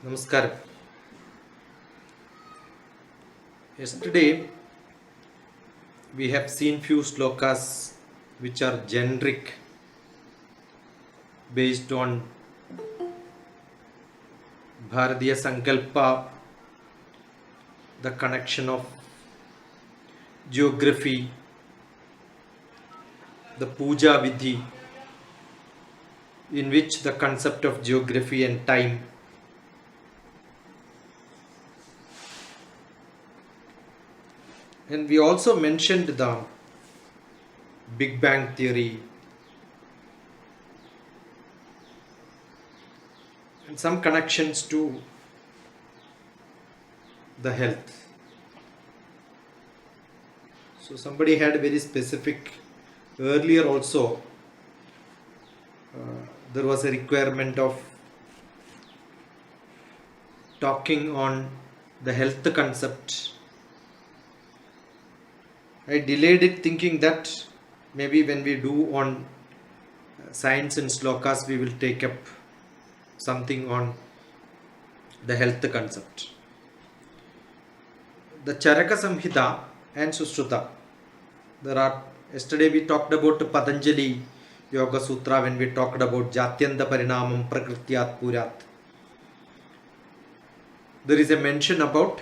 Namaskaram. Yesterday we have seen few slokas which are generic based on Bharatiya Sankalpa, the connection of geography, the Puja Vidhi, in which the concept of geography and time and we also mentioned the Big Bang theory and some connections to the health. So somebody had very specific earlier also there was a requirement of talking on the health concept. I delayed it thinking that maybe when we do on science and slokas we will take up something on the health concept. The Charaka Samhita and Sushruta. Yesterday we talked about Patanjali Yoga Sutra when we talked about Jatyanta Parinamam Prakrityat Purat. There is a mention about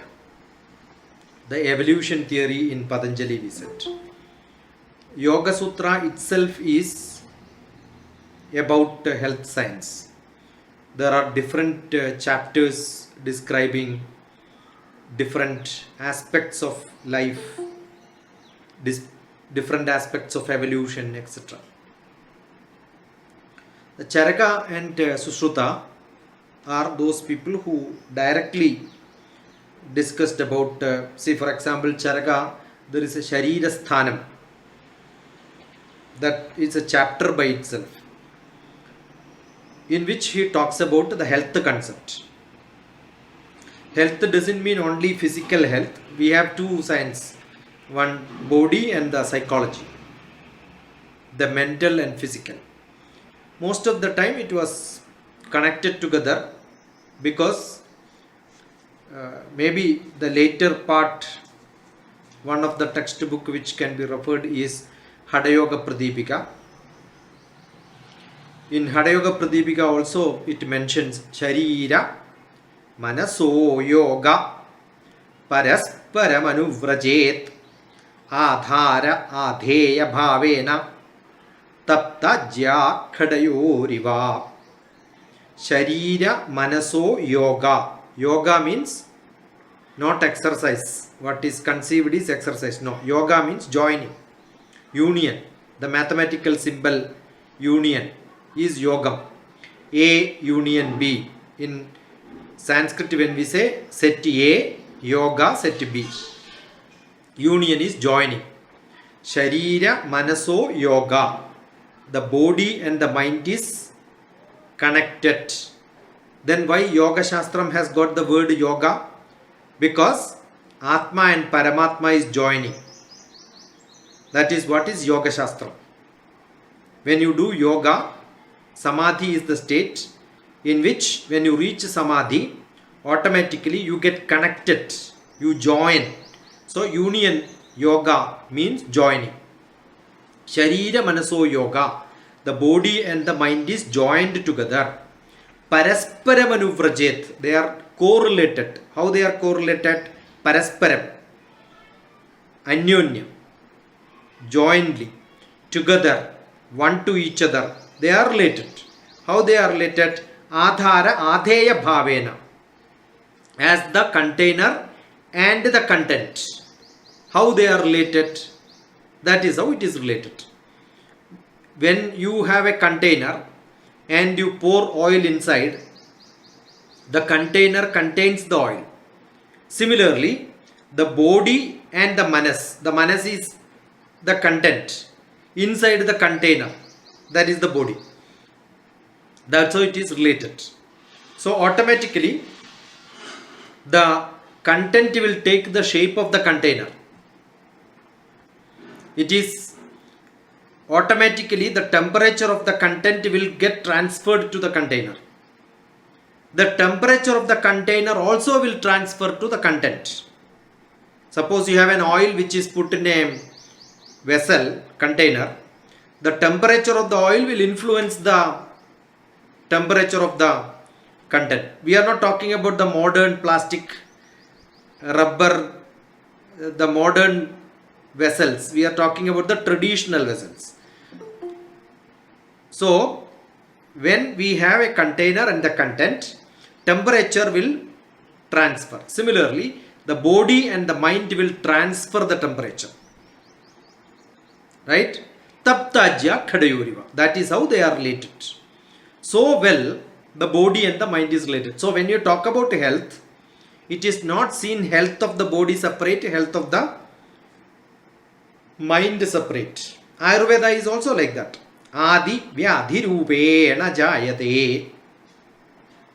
the evolution theory in Patanjali, we said. Yoga Sutra itself is about health science. There are different chapters describing different aspects of life, different aspects of evolution, etc. The Charaka and Sushruta are those people who directly discussed about, say for example, Charaka, there is a Sharira Sthanam, that is a chapter by itself, in which he talks about the health concept. Health doesn't mean only physical health. We have two sides, one body and the psychology, the mental and physical. Most of the time it was connected together because maybe the later part, one of the textbook which can be referred is Hadayoga Pradipika. In Hadayoga Pradipika also it mentions Sharira Manaso Yoga Parasparam Anuvrajet Adhara Adheya Bhavena Taptajya Khadayoriva. Sharira Manaso Yoga. Yoga means not exercise. What is conceived is exercise. No. Yoga means joining, union. The mathematical symbol union is yogam. A union B. In Sanskrit when we say set A, yoga, set B. Union is joining. Sharira Manaso Yoga. The body and the mind is connected. Then why Yoga Shastram has got the word yoga? Because Atma and Paramatma is joining. That is what is Yoga Shastram. When you do yoga, Samadhi is the state in which when you reach Samadhi, automatically you get connected. You join. So union yoga means joining. Sharira Manaso Yoga. The body and the mind is joined together. Parasparam Anuvrajet. They are correlated. How they are correlated? Parasparam. Anyonyam. Jointly. Together. One to each other. They are related. How they are related? Adhara Adheya Bhavena. As the container and the content. How they are related? That is how it is related. When you have a container and you pour oil inside, the container contains the oil. Similarly, the body and the manas is the content inside the container, that is the body. That's how it is related. So automatically the content will take the shape of the container. It is automatically the temperature of the content will get transferred to the container. the temperature of the container also will transfer to the content. Suppose you have an oil which is put in a vessel, container, the temperature of the oil will influence the temperature of the content. We are not talking about the modern plastic, rubber, the modern vessels. We are talking about the traditional vessels. So, when we have a container and the content, temperature will transfer. Similarly, the body and the mind will transfer the temperature. Right? Taptajya Khadayuriva. That is how they are related. So well, the body and the mind is related. So when you talk about health, it is not seen health of the body separate, health of the mind separate. Ayurveda is also like that. Adi vyadhi rupena jayate.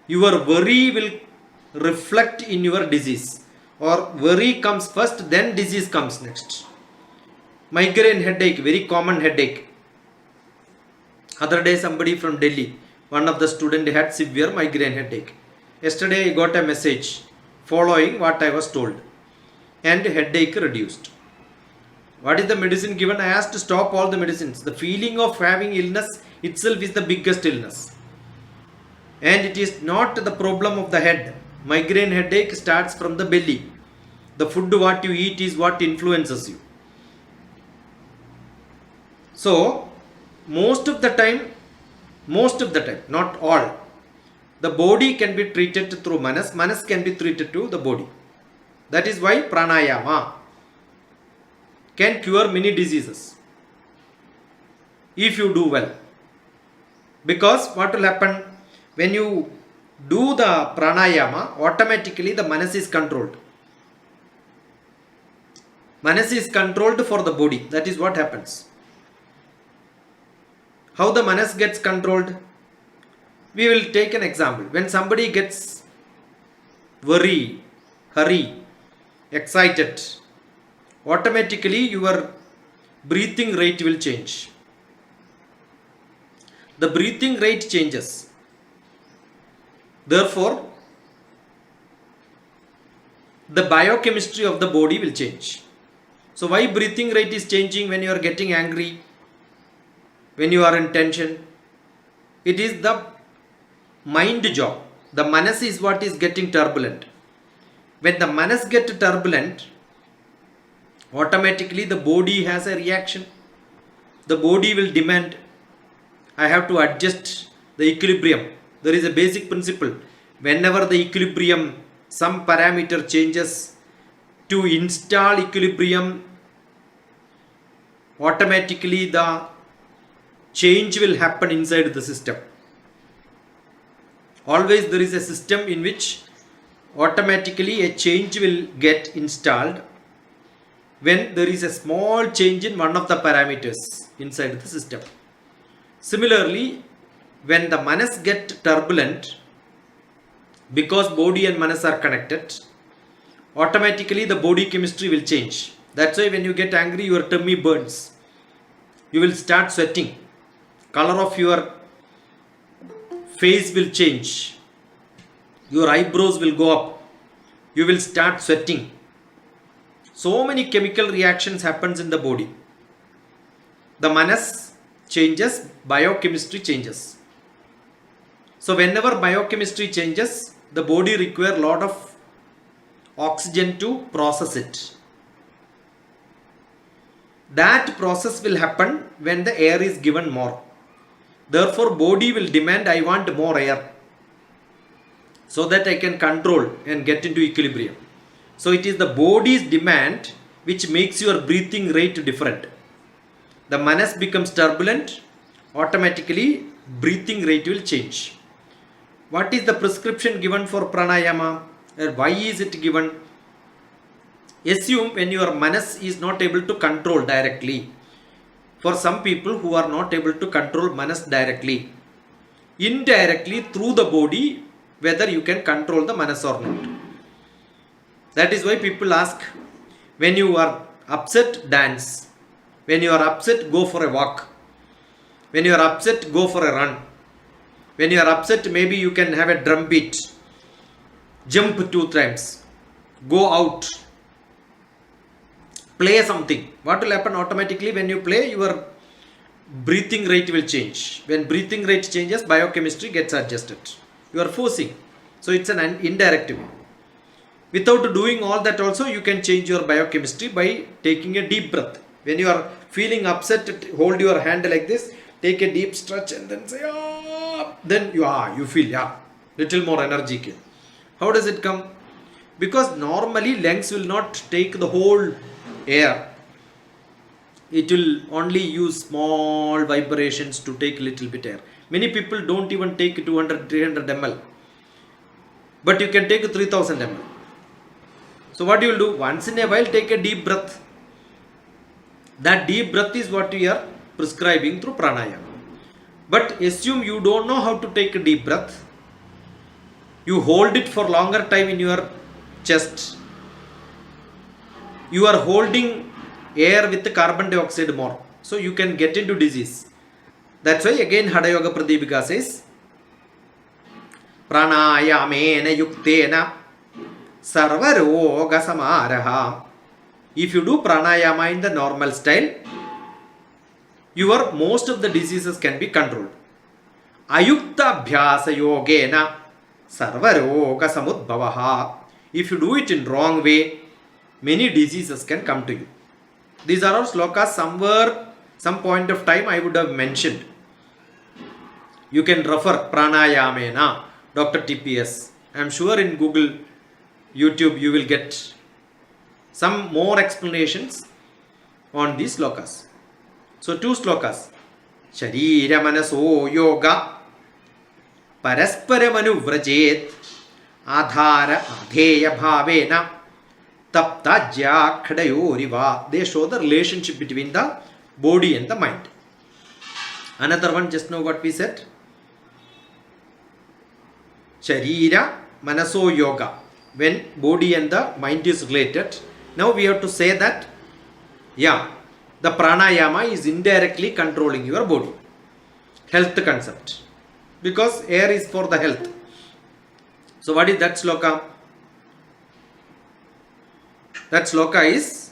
Your worry will reflect in your disease. Or worry comes first, then disease comes next. Migraine headache, very common headache. Other day somebody from Delhi, one of the students had severe migraine headache. Yesterday I got a message following what I was told. And headache reduced. What is the medicine given? I asked to stop all the medicines. The feeling of having illness itself is the biggest illness. And it is not the problem of the head. Migraine headache starts from the belly. The food what you eat is what influences you. So, most of the time, not all, the body can be treated through manas. Manas can be treated to the body. That is why pranayama can cure many diseases if you do well. Because what will happen when you do the pranayama, automatically the manas is controlled. Manas is controlled for the body. That is what happens. How the manas gets controlled? We will take an example. When somebody gets worry, hurry, excited, automatically your breathing rate will change. The breathing rate changes. Therefore, the biochemistry of the body will change. So why breathing rate is changing when you are getting angry? When you are in tension? It is the mind job. The manas is what is getting turbulent. When the manas get turbulent, automatically the body has a reaction. The body will demand, I have to adjust the equilibrium. There is a basic principle. Whenever the equilibrium, some parameter changes, to install equilibrium, automatically the change will happen inside the system. Always there is a system in which automatically a change will get installed when there is a small change in one of the parameters inside the system. Similarly, when the manas get turbulent, because body and manas are connected, automatically the body chemistry will change. That's why when you get angry, your tummy burns. You will start sweating. Color of your face will change. Your eyebrows will go up. You will start sweating. So many chemical reactions happens in the body. The manas changes, biochemistry changes. So whenever biochemistry changes, the body requires a lot of oxygen to process it. That process will happen when the air is given more. Therefore, body will demand, I want more air, so that I can control and get into equilibrium. So it is the body's demand which makes your breathing rate different. The manas becomes turbulent, automatically breathing rate will change. What is the prescription given for pranayama? Why is it given? Assume when your manas is not able to control directly. For some people who are not able to control manas directly, indirectly through the body, whether you can control the manas or not. That is why people ask, when you are upset, dance. When you are upset, go for a walk. When you are upset, go for a run. When you are upset, maybe you can have a drum beat. jump 2 times, go out, play something. What will happen automatically when you play? Your breathing rate will change. When breathing rate changes, biochemistry gets adjusted. You are forcing. So it's an indirect way. Without doing all that also, you can change your biochemistry by taking a deep breath. When you are feeling upset, hold your hand like this, take a deep stretch and then say, ah, then you feel, little more energy came. How does it come? Because normally lungs will not take the whole air. It will only use small vibrations to take little bit air. Many people don't even take 200, 300 ml. But you can take 3000 ml. So what you will do? Once in a while, take a deep breath. That deep breath is what we are prescribing through pranayama. But assume you don't know how to take a deep breath. You hold it for longer time in your chest. You are holding air with the carbon dioxide more. So you can get into disease. That's why again Hada Yoga Pradipika says, pranayamena yuktena sarvaroga samaraha. If you do pranayama in the normal style, your most of the diseases can be controlled. Ayukta abhyasa yogena sarvaroga samudbhavaha. If you do it in wrong way, many diseases can come to you. These are all slokas somewhere, some point of time I would have mentioned. You can refer pranayamena, Dr. TPS. I am sure in Google, YouTube, you will get some more explanations on these slokas. So 2 slokas. Sharira manaso yoga parasparamanu-vrajet adhara adheya bhavena tapta jakhdayoriva. They show the relationship between the body and the mind. Another one, just know what we said. Sharira manaso yoga. When body and the mind is related, now we have to say that, the pranayama is indirectly controlling your body. Health concept. Because air is for the health. So what is that sloka? That sloka is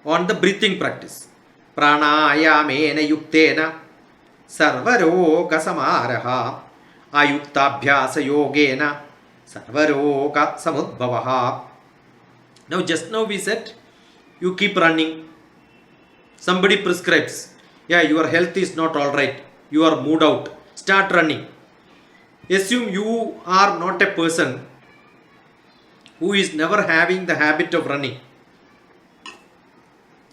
on the breathing practice. Pranayamena yuktena sarvaroga samaraha ayuktabhyasa yogena sarvaroga samudbhavaha. Now just now we said, you keep running. Somebody prescribes, your health is not all right, you are moved out, start running. Assume you are not a person who is never having the habit of running,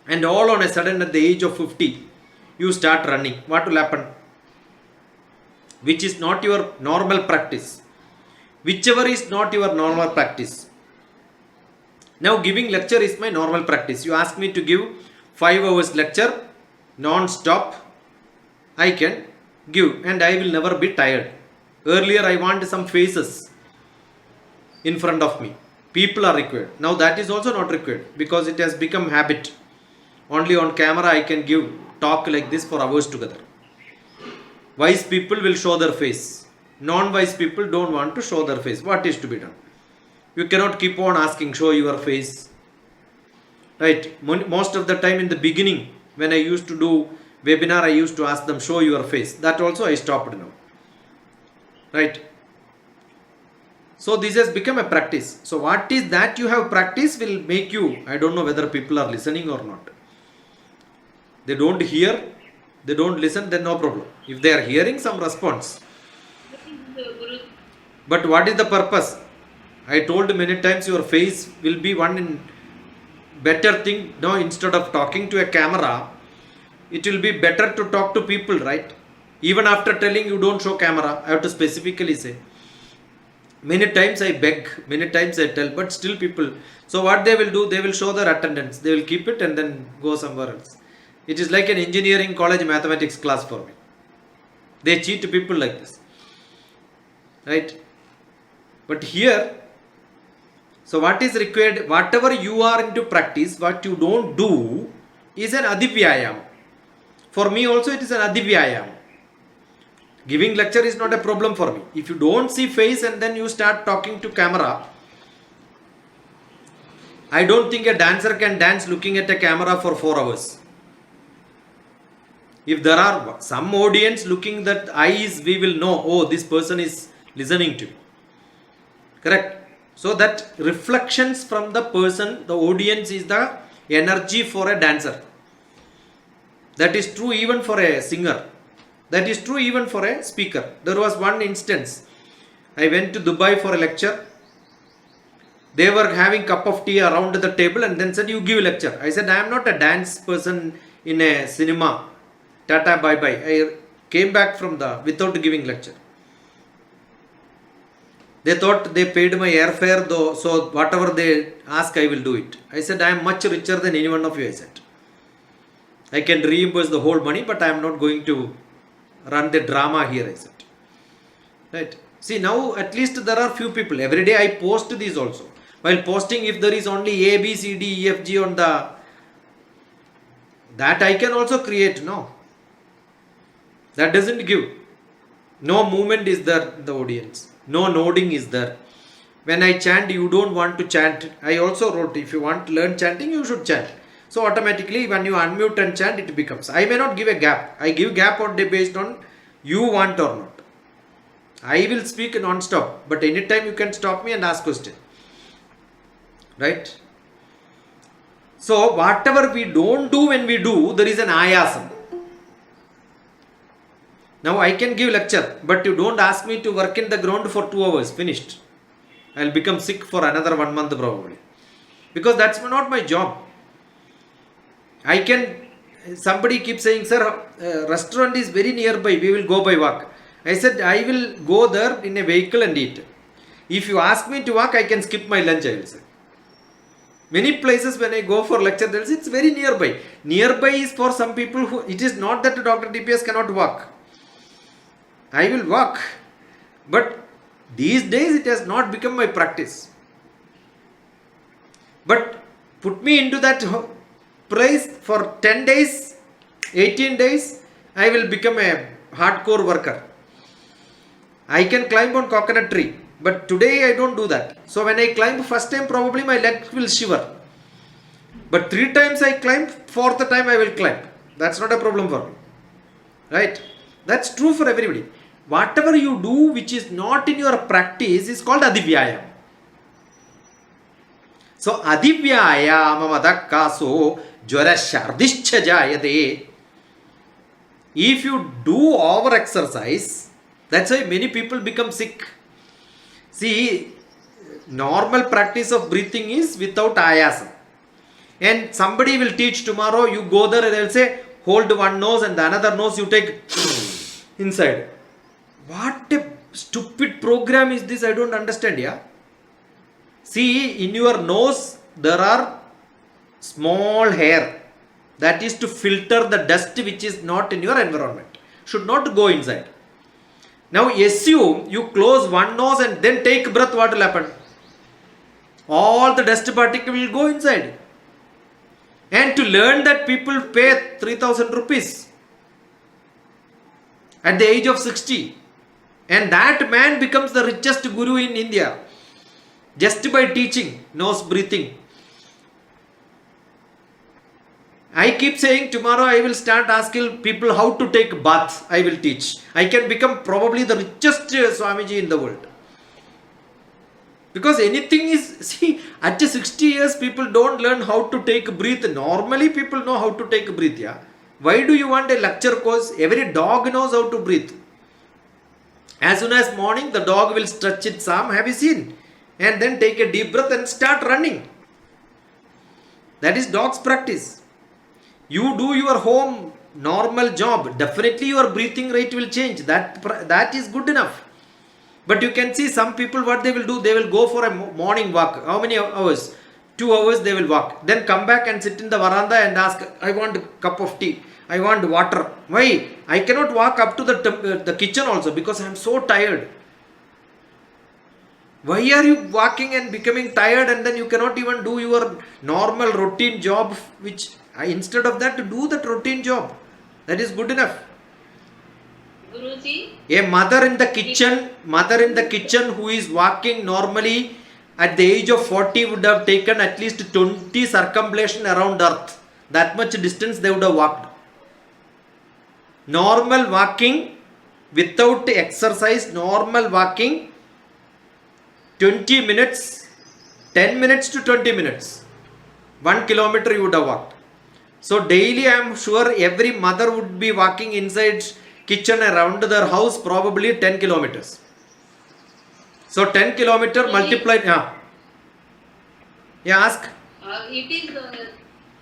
and all on a sudden at the age of 50 you start running. What will happen? Which is not your normal practice. Whichever is not your normal practice. Now giving lecture is my normal practice. You ask me to give 5 hours lecture non-stop, I can give and I will never be tired. Earlier I want some faces in front of me. People are required. Now that is also not required because it has become habit. Only on camera I can give talk like this for hours together. Wise people will show their face. Non-wise people don't want to show their face. What is to be done? You cannot keep on asking, show your face. Right? Most of the time in the beginning, when I used to do webinar, I used to ask them, show your face. That also I stopped now. Right? So this has become a practice. So what is that you have practiced will make you, I don't know whether people are listening or not. They don't hear, they don't listen, then no problem. If they are hearing, some response. But what is the purpose? I told many times your face will be one in better thing. Now instead of talking to a camera, it will be better to talk to people, right? Even after telling you don't show camera, I have to specifically say. Many times I beg, many times I tell, but still people. So what they will do, they will show their attendance. They will keep it and then go somewhere else. It is like an engineering college mathematics class for me. They cheat people like this. Right? But here, so what is required, whatever you are into practice, what you don't do is an adivyayam. For me also it is an adivyayam. Giving lecture is not a problem for me. If you don't see face and then you start talking to camera, I don't think a dancer can dance looking at a camera for 4 hours. If there are some audience looking at eyes, we will know, oh, this person is listening to me. Correct? So that reflections from the person, the audience is the energy for a dancer. That is true even for a singer. That is true even for a speaker. There was one instance. I went to Dubai for a lecture. They were having cup of tea around the table and then said, you give a lecture. I said, I am not a dance person in a cinema. Tata, bye bye. I came back from without giving lecture. They thought they paid my airfare though, so whatever they ask, I will do it. I said, I am much richer than any one of you, I said. I can reimburse the whole money, but I am not going to run the drama here, I said. Right. See, now at least there are few people. Every day I post these also. While posting, if there is only A, B, C, D, E, F, G on that I can also create, no. That doesn't give. No movement is there in the audience. No nodding is there. When I chant, you don't want to chant. I also wrote, if you want to learn chanting, you should chant. So automatically when you unmute and chant, it becomes. I may not give a gap. I give gap based on you want or not. I will speak non-stop, but anytime you can stop me and ask question. Right? So whatever we don't do when we do, there is an ayasam. Now I can give lecture, but you don't ask me to work in the ground for 2 hours. Finished. I will become sick for another 1 month probably. Because that's not my job. Somebody keeps saying, sir, restaurant is very nearby. We will go by walk. I said, I will go there in a vehicle and eat. If you ask me to walk, I can skip my lunch, I will say. Many places when I go for lecture, they'll say it's very nearby. Nearby is for some people who, it is not that Dr. DPS cannot walk. I will walk. But these days it has not become my practice. But put me into that place for 10 days, 18 days, I will become a hardcore worker. I can climb on coconut tree. But today I don't do that. So when I climb first time, probably my leg will shiver. But 3 times I climb, 4th time I will climb. That's not a problem for me. Right? That's true for everybody. Whatever you do which is not in your practice is called adivyayam. So adivyayama madakkaso jwara shardishcha jayade. If you do over exercise, that's why many people become sick. See, normal practice of breathing is without ayasam. And somebody will teach tomorrow, you go there and they will say, hold one nose and the another nose you take inside. What a stupid program is this? I don't understand, yeah. See, in your nose, there are small hair. That is to filter the dust which is not in your environment. Should not go inside. Now assume you close one nose and then take breath, what will happen? All the dust particle will go inside. And to learn that, people pay 3,000 rupees at the age of 60. And that man becomes the richest guru in India. Just by teaching nose breathing. I keep saying tomorrow I will start asking people how to take bath. I will teach. I can become probably the richest Swamiji in the world. Because anything is, see, at 60 years people don't learn how to take breath. Normally people know how to take breath, yeah. Why do you want a lecture course? Every dog knows how to breathe. As soon as morning, the dog will stretch its arm, have you seen? And then take a deep breath and start running. That is dog's practice. You do your home normal job, definitely your breathing rate will change. That is good enough. But you can see some people, what they will do, they will go for a morning walk. How many hours? 2 hours they will walk. Then come back and sit in the veranda and ask, I want a cup of tea. I want water. Why? I cannot walk up to the kitchen also because I am so tired. Why are you walking and becoming tired and then you cannot even do your normal routine job, which instead of that, do that routine job. That is good enough. Guruji, A mother in the kitchen who is walking normally at the age of 40 would have taken at least 20 circumambulation around earth. That much distance they would have walked. Normal walking without exercise, normal walking 20 minutes, 10 minutes to 20 minutes. 1 kilometer you would have walked. So daily I am sure every mother would be walking inside kitchen around their house probably 10 kilometers. So 10 kilometer multiplied. Yeah, ask. it is,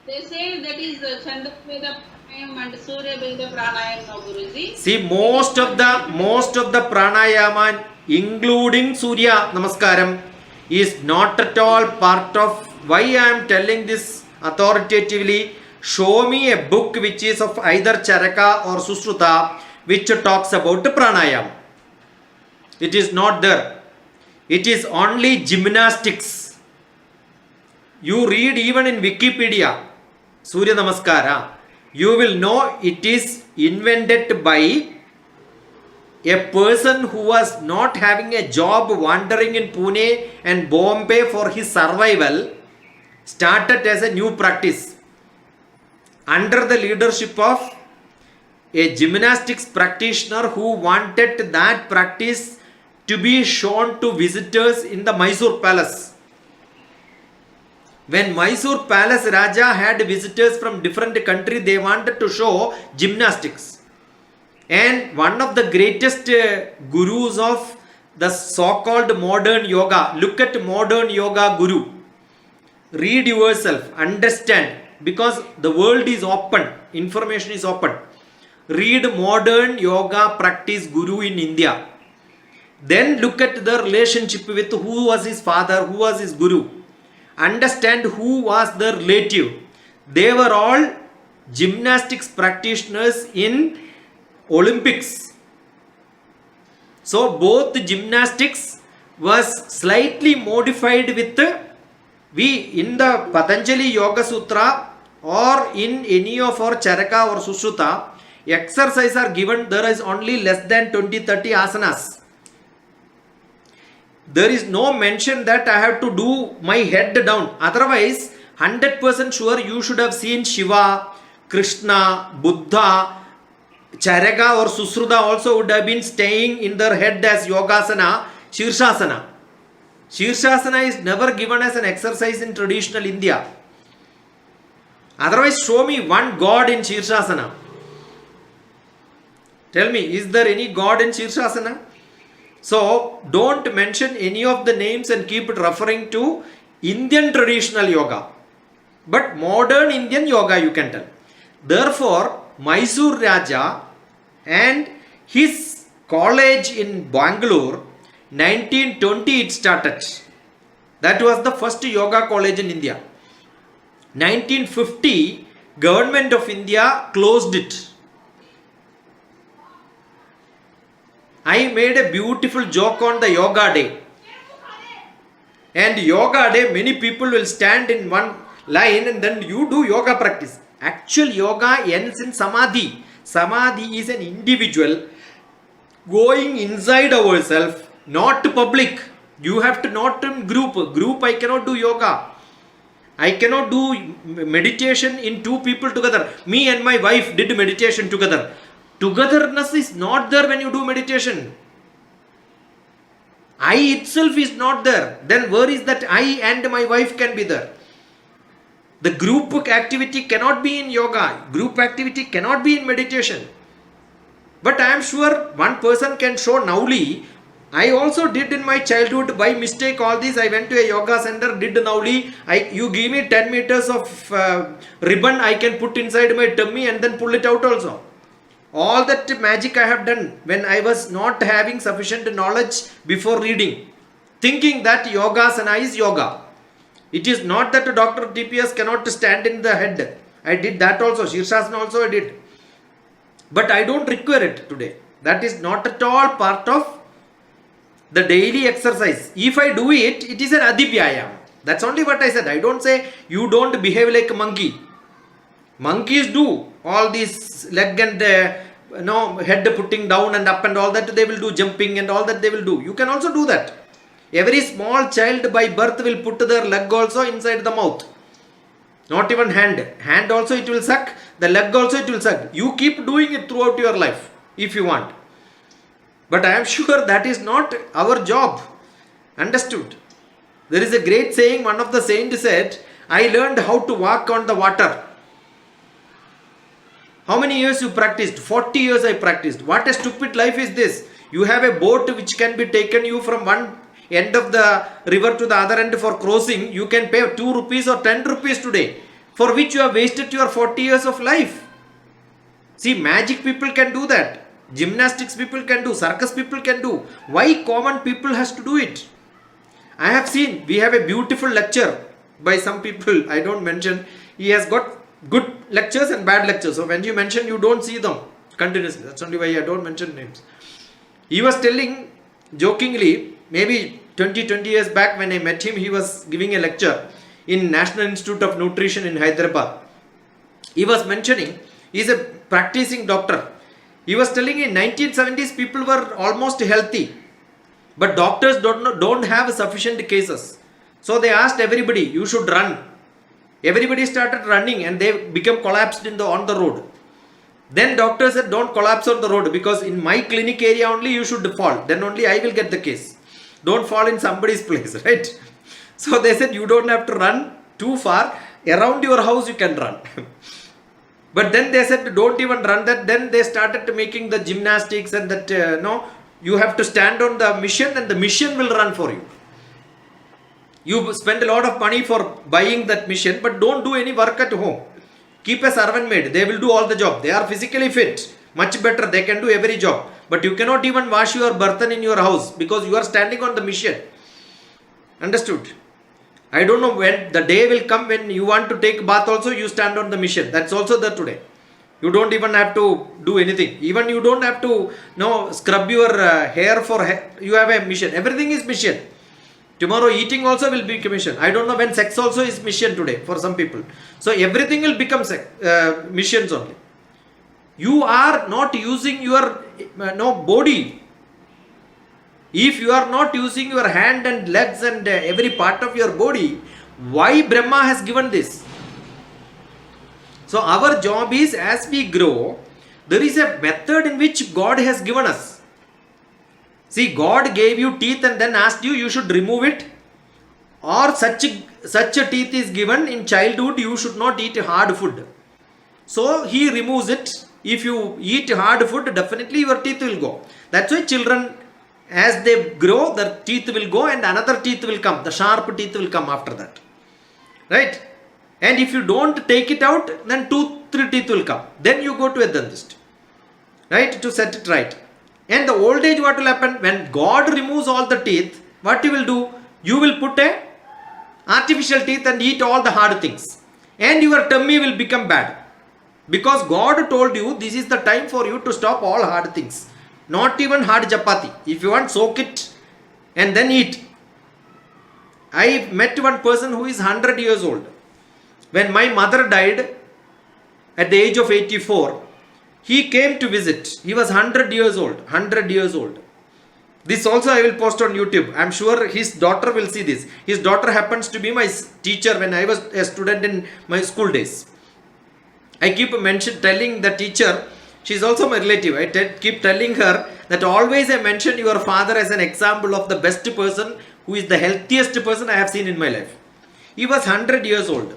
they say that is Chandra Veda Pranayam and Surya Veda Pranayam, no Guruji. See, most of the pranayama, including Surya Namaskaram, is not at all part of. Why I am telling this authoritatively? Show me a book which is of either Charaka or Susruta which talks about pranayama. It is not there. It is only gymnastics. You read even in Wikipedia, Surya Namaskara, you will know it is invented by a person who was not having a job, wandering in Pune and Bombay for his survival, started as a new practice under the leadership of a gymnastics practitioner who wanted that practice to be shown to visitors in the Mysore Palace. When Mysore Palace Raja had visitors from different countries, they wanted to show gymnastics. And one of the greatest gurus of the so-called modern yoga, look at modern yoga guru. Read yourself, understand, because the world is open, information is open. Read modern yoga practice guru in India. Then look at the relationship with who was his father, who was his guru. Understand who was the relative. They were all gymnastics practitioners in Olympics. So both gymnastics was slightly modified with in the Patanjali Yoga Sutra or in any of our Charaka or Susruta, exercise are given, there is only less than 20-30 asanas. There is no mention that I have to do my head down. Otherwise, 100% sure you should have seen Shiva, Krishna, Buddha, Charaka or Susruta also would have been staying in their head as Yogasana, Shirshasana. Shirshasana is never given as an exercise in traditional India. Otherwise, show me one god in Shirshasana. Tell me, is there any god in Shirshasana? So, don't mention any of the names and keep it referring to Indian traditional yoga. But modern Indian yoga you can tell. Therefore, Mysore Raja and his college in Bangalore, 1920 it started. That was the first yoga college in India. 1950, Government of India closed it. I made a beautiful joke on the yoga day. And yoga day, many people will stand in one line and then you do yoga practice. Actual yoga ends in samadhi. Samadhi is an individual going inside ourselves, not public. You have to not in group. Group I cannot do yoga. I cannot do meditation in two people together. Me and my wife did meditation together. Togetherness is not there when you do meditation. I itself is not there. Then where is that I and my wife can be there? The group activity cannot be in yoga. Group activity cannot be in meditation. But I am sure one person can show Nauli. I also did in my childhood by mistake all this. I went to a yoga center, did Nauli. You give me 10 meters of ribbon, I can put inside my tummy and then pull it out also. All that magic I have done when I was not having sufficient knowledge before reading. Thinking that yogasana is yoga. It is not that Dr. TPS cannot stand in the head. I did that also. Shirshasana also I did. But I don't require it today. That is not at all part of the daily exercise. If I do it, it is an adhivyayam. That's only what I said. I don't say you don't behave like a monkey. Monkeys do all these leg and head putting down and up and all that, they will do jumping and all that they will do. You can also do that. Every small child by birth will put their leg also inside the mouth. Not even hand. Hand also it will suck. The leg also it will suck. You keep doing it throughout your life if you want. But I am sure that is not our job. Understood? There is a great saying, one of the saints said, I learned how to walk on the water. How many years you practiced? 40 years I practiced. What a stupid life is this? You have a boat which can be taken you from one end of the river to the other end for crossing. You can pay 2 rupees or 10 rupees today, for which you have wasted your 40 years of life. See, magic people can do that. Gymnastics people can do. Circus people can do. Why common people has to do it? I have seen, we have a beautiful lecture by some people, I don't mention. He has got good lectures and bad lectures. So when you mention, you don't see them continuously. That's only why I don't mention names. He was telling jokingly, maybe 20 years back when I met him, he was giving a lecture in National Institute of Nutrition in Hyderabad. He was mentioning, he is a practicing doctor. He was telling in 1970s people were almost healthy, but doctors don't have sufficient cases. So they asked everybody, you should run. Everybody started running and they became collapsed on the road. Then doctor said, don't collapse on the road, because in my clinic area only you should fall. Then only I will get the case. Don't fall in somebody's place, right? So they said, you don't have to run too far. Around your house you can run. But then they said, don't even run that. Then they started making the gymnastics and that, you have to stand on the machine and the machine will run for you. You spend a lot of money for buying that machine, but don't do any work at home. Keep a servant maid. They will do all the job. They are physically fit. Much better. They can do every job. But you cannot even wash your burden in your house because you are standing on the machine. Understood? I don't know when the day will come when you want to take bath also, you stand on the machine. That's also there today. You don't even have to do anything. Even you don't have to scrub your hair for hair. You have a machine. Everything is machine. Tomorrow eating also will be mission. I don't know when sex also is mission today for some people. So everything will become missions only. You are not using your body. If you are not using your hand and legs and every part of your body, why Brahma has given this? So our job is, as we grow, there is a method in which God has given us. See, God gave you teeth and then asked you should remove it, or such a teeth is given in childhood, you should not eat hard food. So he removes it. If you eat hard food, definitely your teeth will go. That's why children, as they grow, their teeth will go and another teeth will come. The sharp teeth will come after that. Right? And if you don't take it out, then 2-3 teeth will come. Then you go to a dentist. Right? To set it right. And the old age, what will happen? When God removes all the teeth, what you will do? You will put a artificial teeth and eat all the hard things. And your tummy will become bad. Because God told you, this is the time for you to stop all hard things. Not even hard chapati. If you want, soak it and then eat. I met one person who is 100 years old. When my mother died at the age of 84, he came to visit. He was 100 years old. 100 years old. This also I will post on YouTube. I am sure his daughter will see this. His daughter happens to be my teacher when I was a student in my school days. I keep telling the teacher, she is also my relative. I keep telling her that always I mention your father as an example of the best person, who is the healthiest person I have seen in my life. He was 100 years old.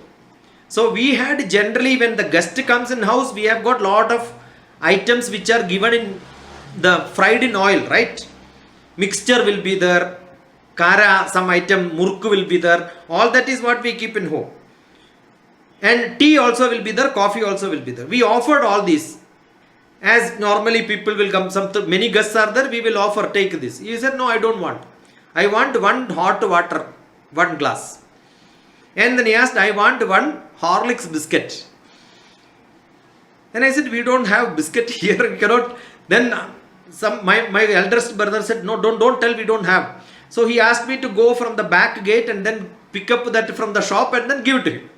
So we had generally, when the guest comes in house, we have got lot of items which are given in the fried in oil, right? Mixture will be there, kara, some item, murku will be there. All that is what we keep in home. And tea also will be there, coffee also will be there. We offered all these. As normally people will come, many guests are there, we will offer, take this. He said, no, I don't want. I want one hot water, one glass. And then he asked, I want one Horlicks biscuit. Then I said, we don't have biscuit here, we cannot. Then my eldest brother said, no, don't tell, we don't have. So he asked me to go from the back gate and then pick up that from the shop and then give it to him.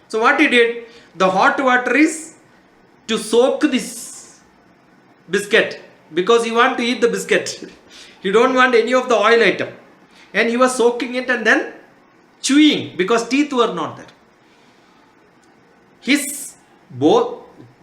So what he did, the hot water is to soak this biscuit because you want to eat the biscuit. You don't want any of the oil item. And he was soaking it and then chewing because teeth were not there.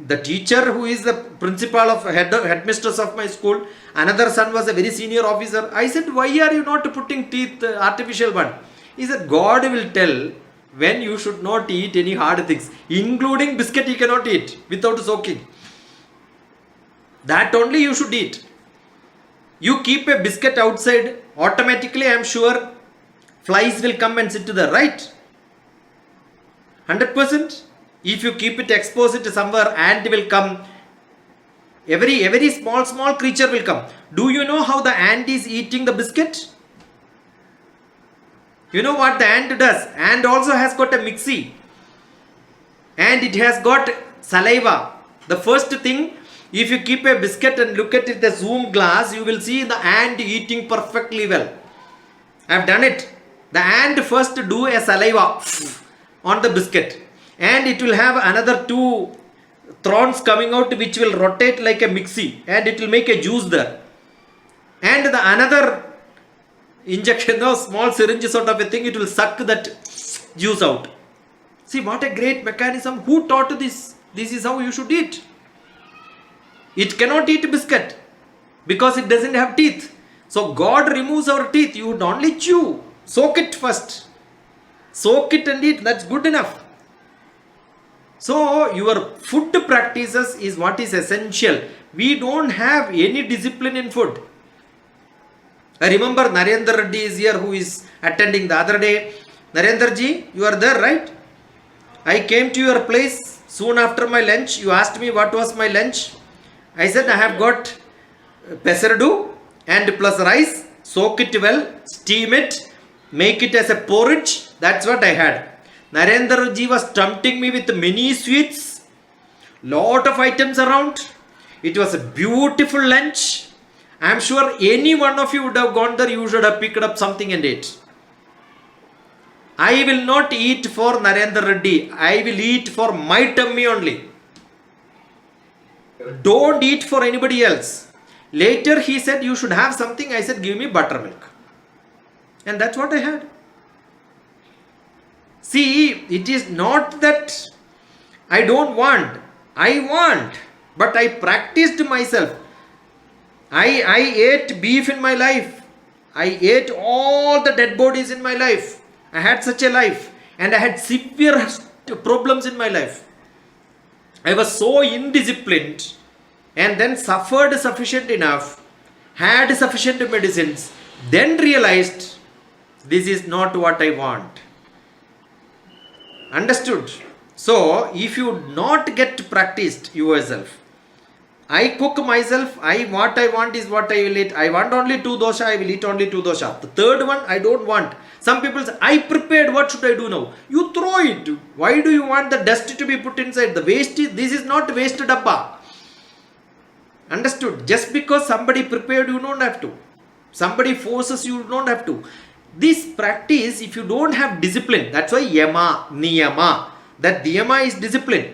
The teacher who is the principal of headmistress of my school, another son was a very senior officer. I said, why are you not putting teeth, artificial one? He said, God will tell when you should not eat any hard things, including biscuit you cannot eat without soaking. That only you should eat. You keep a biscuit outside, automatically I am sure flies will come and sit there, right? 100%. If you keep it, expose it somewhere, ant will come. Every small creature will come. Do you know how the ant is eating the biscuit? You know what the ant does? Ant also has got a mixie. And it has got saliva. The first thing, if you keep a biscuit and look at it the zoom glass, you will see the ant eating perfectly well. I have done it. The ant first do a saliva on the biscuit. And it will have another 2 thorns coming out which will rotate like a mixie. And it will make a juice there. And the another injection, small syringe sort of a thing, it will suck that juice out. See what a great mechanism. Who taught this? This is how you should eat. It cannot eat biscuit because it doesn't have teeth. So God removes our teeth. You would only chew. Soak it first. Soak it and eat. That's good enough. So your food practices is what is essential. We don't have any discipline in food. I remember Narendra Reddy is here who is attending the other day. Narendra ji, you are there, right? I came to your place soon after my lunch. You asked me what was my lunch. I said I have got pesardu and plus rice. Soak it well, steam it, make it as a porridge. That's what I had. Narendra ji was tempting me with many sweets, lot of items around. It was a beautiful lunch. I am sure any one of you would have gone there, you should have picked up something and ate. I will not eat for Narendra Reddy. I will eat for my tummy only. Don't eat for anybody else. Later he said you should have something. I said give me buttermilk. And that's what I had. See, it is not that I don't want. I want. But I practiced myself. I ate beef in my life. I ate all the dead bodies in my life. I had such a life. And I had severe problems in my life. I was so indisciplined and then suffered sufficient enough, had sufficient medicines, then realized this is not what I want. Understood? So, if you not get practiced yourself, I cook myself, what I want is what I will eat. I want only 2 dosha, I will eat only 2 dosha. The third one, I don't want. Some people say, I prepared, what should I do now? You throw it. Why do you want the dust to be put inside? The waste is, this is not waste dabba. Understood? Just because somebody prepared, you don't have to. Somebody forces you, don't have to. This practice, if you don't have discipline, that's why yama, niyama, that niyama is discipline.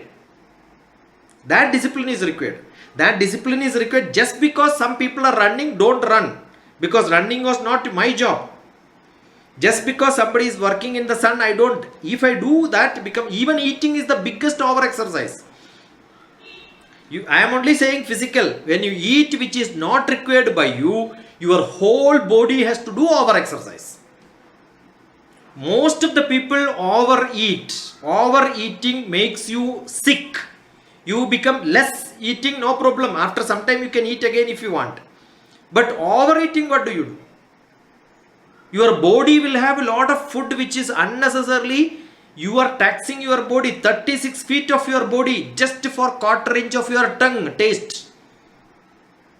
That discipline is required. That discipline is required. Just because some people are running, don't run. Because running was not my job. Just because somebody is working in the sun, I don't. If I do that, even eating is the biggest over exercise. I am only saying physical. When you eat which is not required by you, your whole body has to do over exercise. Most of the people overeat. Overeating makes you sick. You become less eating, no problem. After some time you can eat again if you want. But overeating, what do? Your body will have a lot of food which is unnecessarily, you are taxing your body, 36 feet of your body just for 1/4 inch of your tongue taste.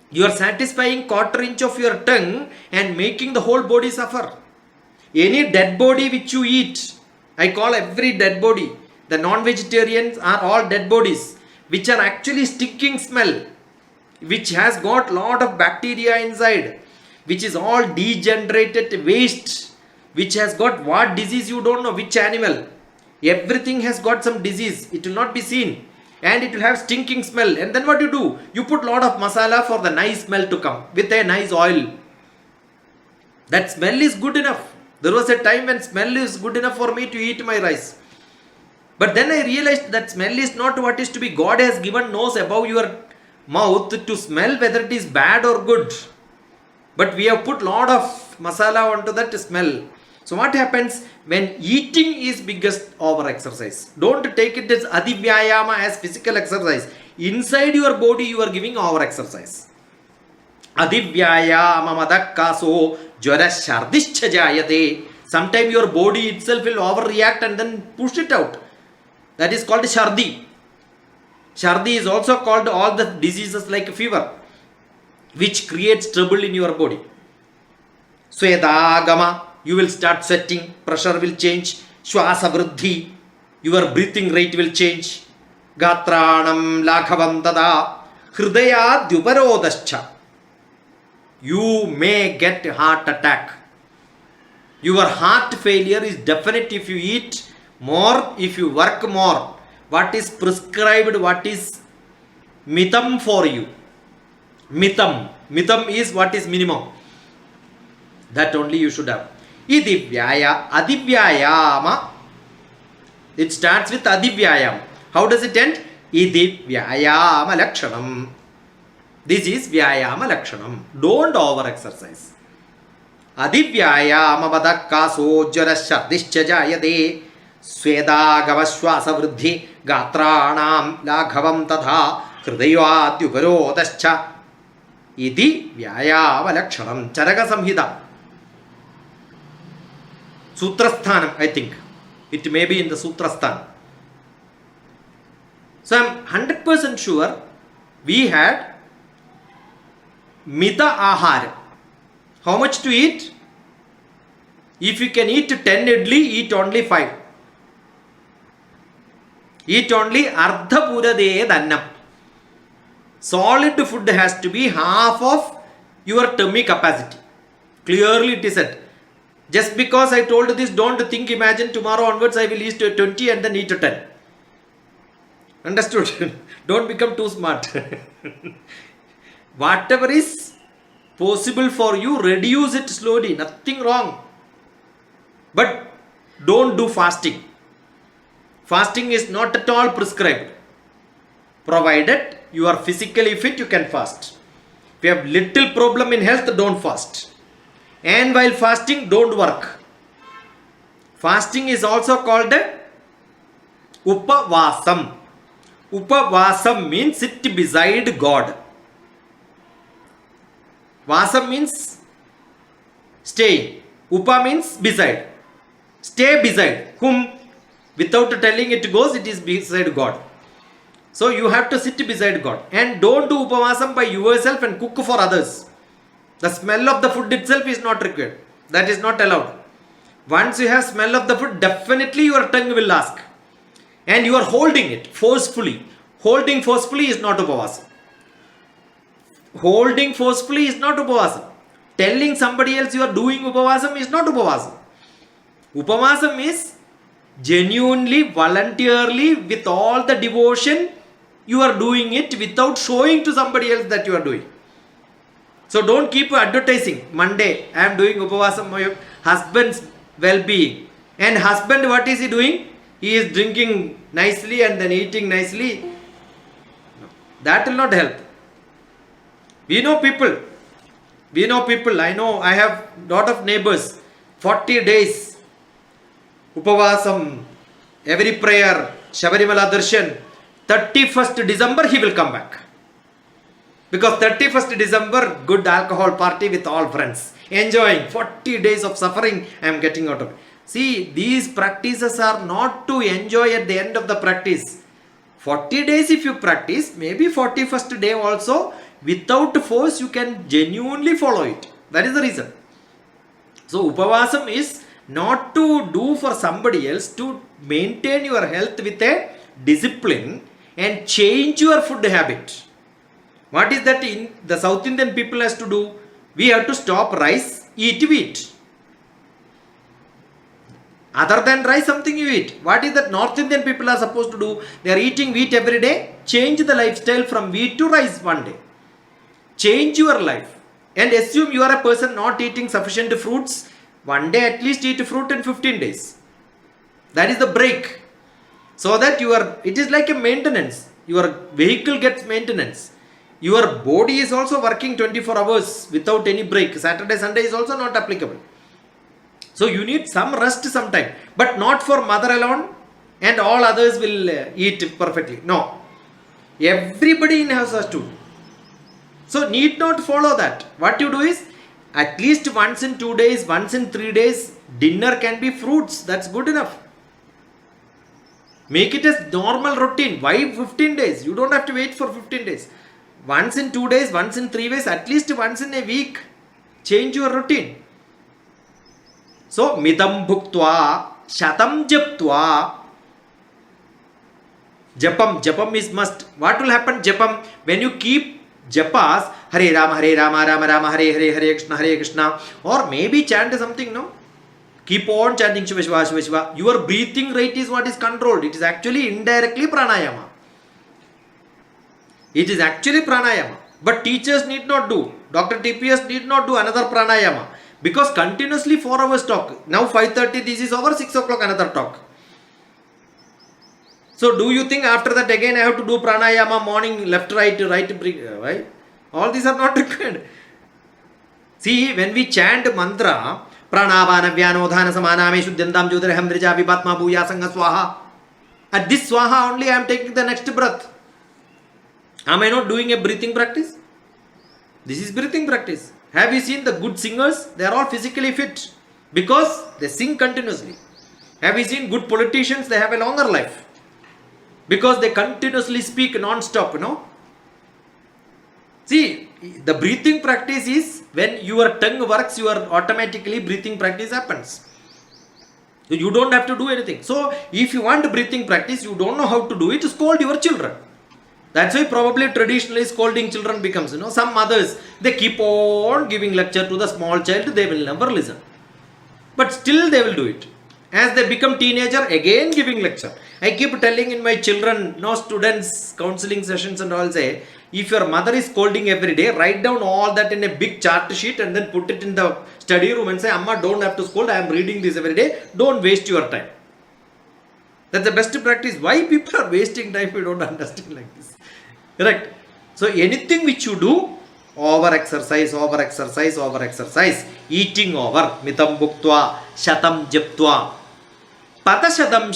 You are satisfying 1/4 inch of your tongue and making the whole body suffer. Any dead body which you eat, I call every dead body. The non-vegetarians are all dead bodies which are actually stinking smell, which has got lot of bacteria inside, which is all degenerated waste, which has got what disease you don't know, which animal. Everything has got some disease. It will not be seen. and it will have stinking smell. And then what do? You put lot of masala for the nice smell to come with a nice oil. That smell is good enough. There was a time when smell is good enough for me to eat my rice. But then I realized that smell is not what is to be. God has given nose above your mouth to smell whether it is bad or good. But we have put lot of masala onto that smell. So what happens when eating is biggest over exercise? Don't take it as adivyayama, as physical exercise. Inside your body you are giving over exercise. Adivyayama madakkaso jwara shardishcha jayate. Sometimes your body itself will overreact and then push it out. That is called shardi. Shardi is also called all the diseases like fever, which creates trouble in your body. Swedagama, you will start sweating, pressure will change. Shwasa vruddhi, your breathing rate will change. Gatranam lakhavam tada, hridaya dyuparodascha. You may get heart attack. Your heart failure is definite if you eat more, if you work more. What is prescribed, what is mitam for you? Mitam is what is minimum. That only you should have. Adivyayama. It starts with adivyayam. How does it end? Idivyayama lakshanam. This is vyayama lakshanam. Don't over exercise. Adivyayama vadakkaso jarashadishcha jayade. Swedagavashwasa vruddhi gatranam laghavam tadha hridayadyuparodascha. Iti vyayama lakshanam. Charaka Samhita. Sutrasthanam, I think. It may be in the Sutrasthan. So I am 100% sure we had Mita Ahara. How much to eat? If you can eat 10 idli, eat only 5. Eat only Ardha Purade Dannam. Solid food has to be half of your tummy capacity. Clearly it is said. Just because I told this, don't think, imagine tomorrow onwards I will eat 20 and then eat 10. Understood? Don't become too smart. Whatever is possible for you, reduce it slowly. Nothing wrong. But don't do fasting. Fasting is not at all prescribed. Provided you are physically fit, you can fast. If you have little problem in health, don't fast. And while fasting, don't work. Fasting is also called Upavasam. Upavasam means sit beside God. Vasam means stay. Upa means beside. Stay beside. Whom? Without telling it goes, it is beside God. So you have to sit beside God. And don't do Upavasam by yourself and cook for others. The smell of the food itself is not required. That is not allowed. Once you have smell of the food, definitely your tongue will ask. And you are holding it forcefully. Holding forcefully is not Upavasam. Holding forcefully is not Upavasam. Telling somebody else you are doing Upavasam is not Upavasam. Upavasam is genuinely, voluntarily, with all the devotion, you are doing it without showing to somebody else that you are doing. So don't keep advertising. Monday, I am doing Upavasam, my husband's well-being. And husband, what is he doing? He is drinking nicely and then eating nicely. No, that will not help. We know people. I know, I have lot of neighbors. 40 days. Upavasam, every prayer, Shabarimala Darshan. 31st December, he will come back. Because 31st December, good alcohol party with all friends. Enjoying 40 days of suffering, I am getting out of it. See, these practices are not to enjoy at the end of the practice. 40 days if you practice, maybe 41st day also, without force, you can genuinely follow it. That is the reason. So, Upavasam is not to do for somebody else, to maintain your health with a discipline and change your food habit. What is that in the South Indian people has to do? We have to stop rice, eat wheat. Other than rice, something you eat. What is that North Indian people are supposed to do? They are eating wheat every day. change the lifestyle from wheat to rice one day. Change your life and assume you are a person not eating sufficient fruits. One day at least eat fruit in 15 days. That is the break. So that it is like a maintenance. Your vehicle gets maintenance. Your body is also working 24 hours without any break. Saturday, Sunday is also not applicable. So you need some rest sometime, but not for mother alone and all others will eat perfectly. No. Everybody in house has to. So need not follow that. What you do is at least once in 2 days, once in 3 days, dinner can be fruits. That's good enough. Make it as normal routine. Why 15 days? You don't have to wait for 15 days. Once in 2 days, once in 3 days, at least once in a week. Change your routine. So, midam bhuktva, shatam japtva. Japam is must. What will happen? Japam, when you keep japas, Hare Rama, Rama Rama, Hare Krishna, or maybe chant something, no? Keep on chanting Shiva Shiva, Shiva Shiva. Your breathing rate is what is controlled. It is actually indirectly pranayama. It is actually pranayama. But teachers need not do. Dr. TPS need not do another pranayama. Because continuously 4 hours talk. Now 5:30 this is over, 6 o'clock another talk. So do you think after that again I have to do pranayama morning, left, right, right? All these are not required. See, when we chant mantra, pranavana vyanodhana samaname shuddhantam jyotiraham drija vipatma bhuya sangha swaha. At this swaha only I am taking the next breath. Am I not doing a breathing practice? This is breathing practice. Have you seen the good singers? They are all physically fit because they sing continuously. Have you seen good politicians? They have a longer life because they continuously speak non-stop, no? See, the breathing practice is when your tongue works, your automatically breathing practice happens. So you don't have to do anything. So if you want breathing practice, you don't know how to do it, scold your children. That's why probably traditionally scolding children becomes, some mothers, they keep on giving lecture to the small child, they will never listen. But still they will do it. As they become teenager, again giving lecture. I keep telling in my children, students, counseling sessions and all say, if your mother is scolding every day, write down all that in a big chart sheet and then put it in the study room and say, Amma, don't have to scold, I am reading this every day, don't waste your time. That's the best practice. Why people are wasting time, we don't understand like this. Correct? So anything which you do, over exercise, eating over, mitam bhuktva, shatam japtva, patashadam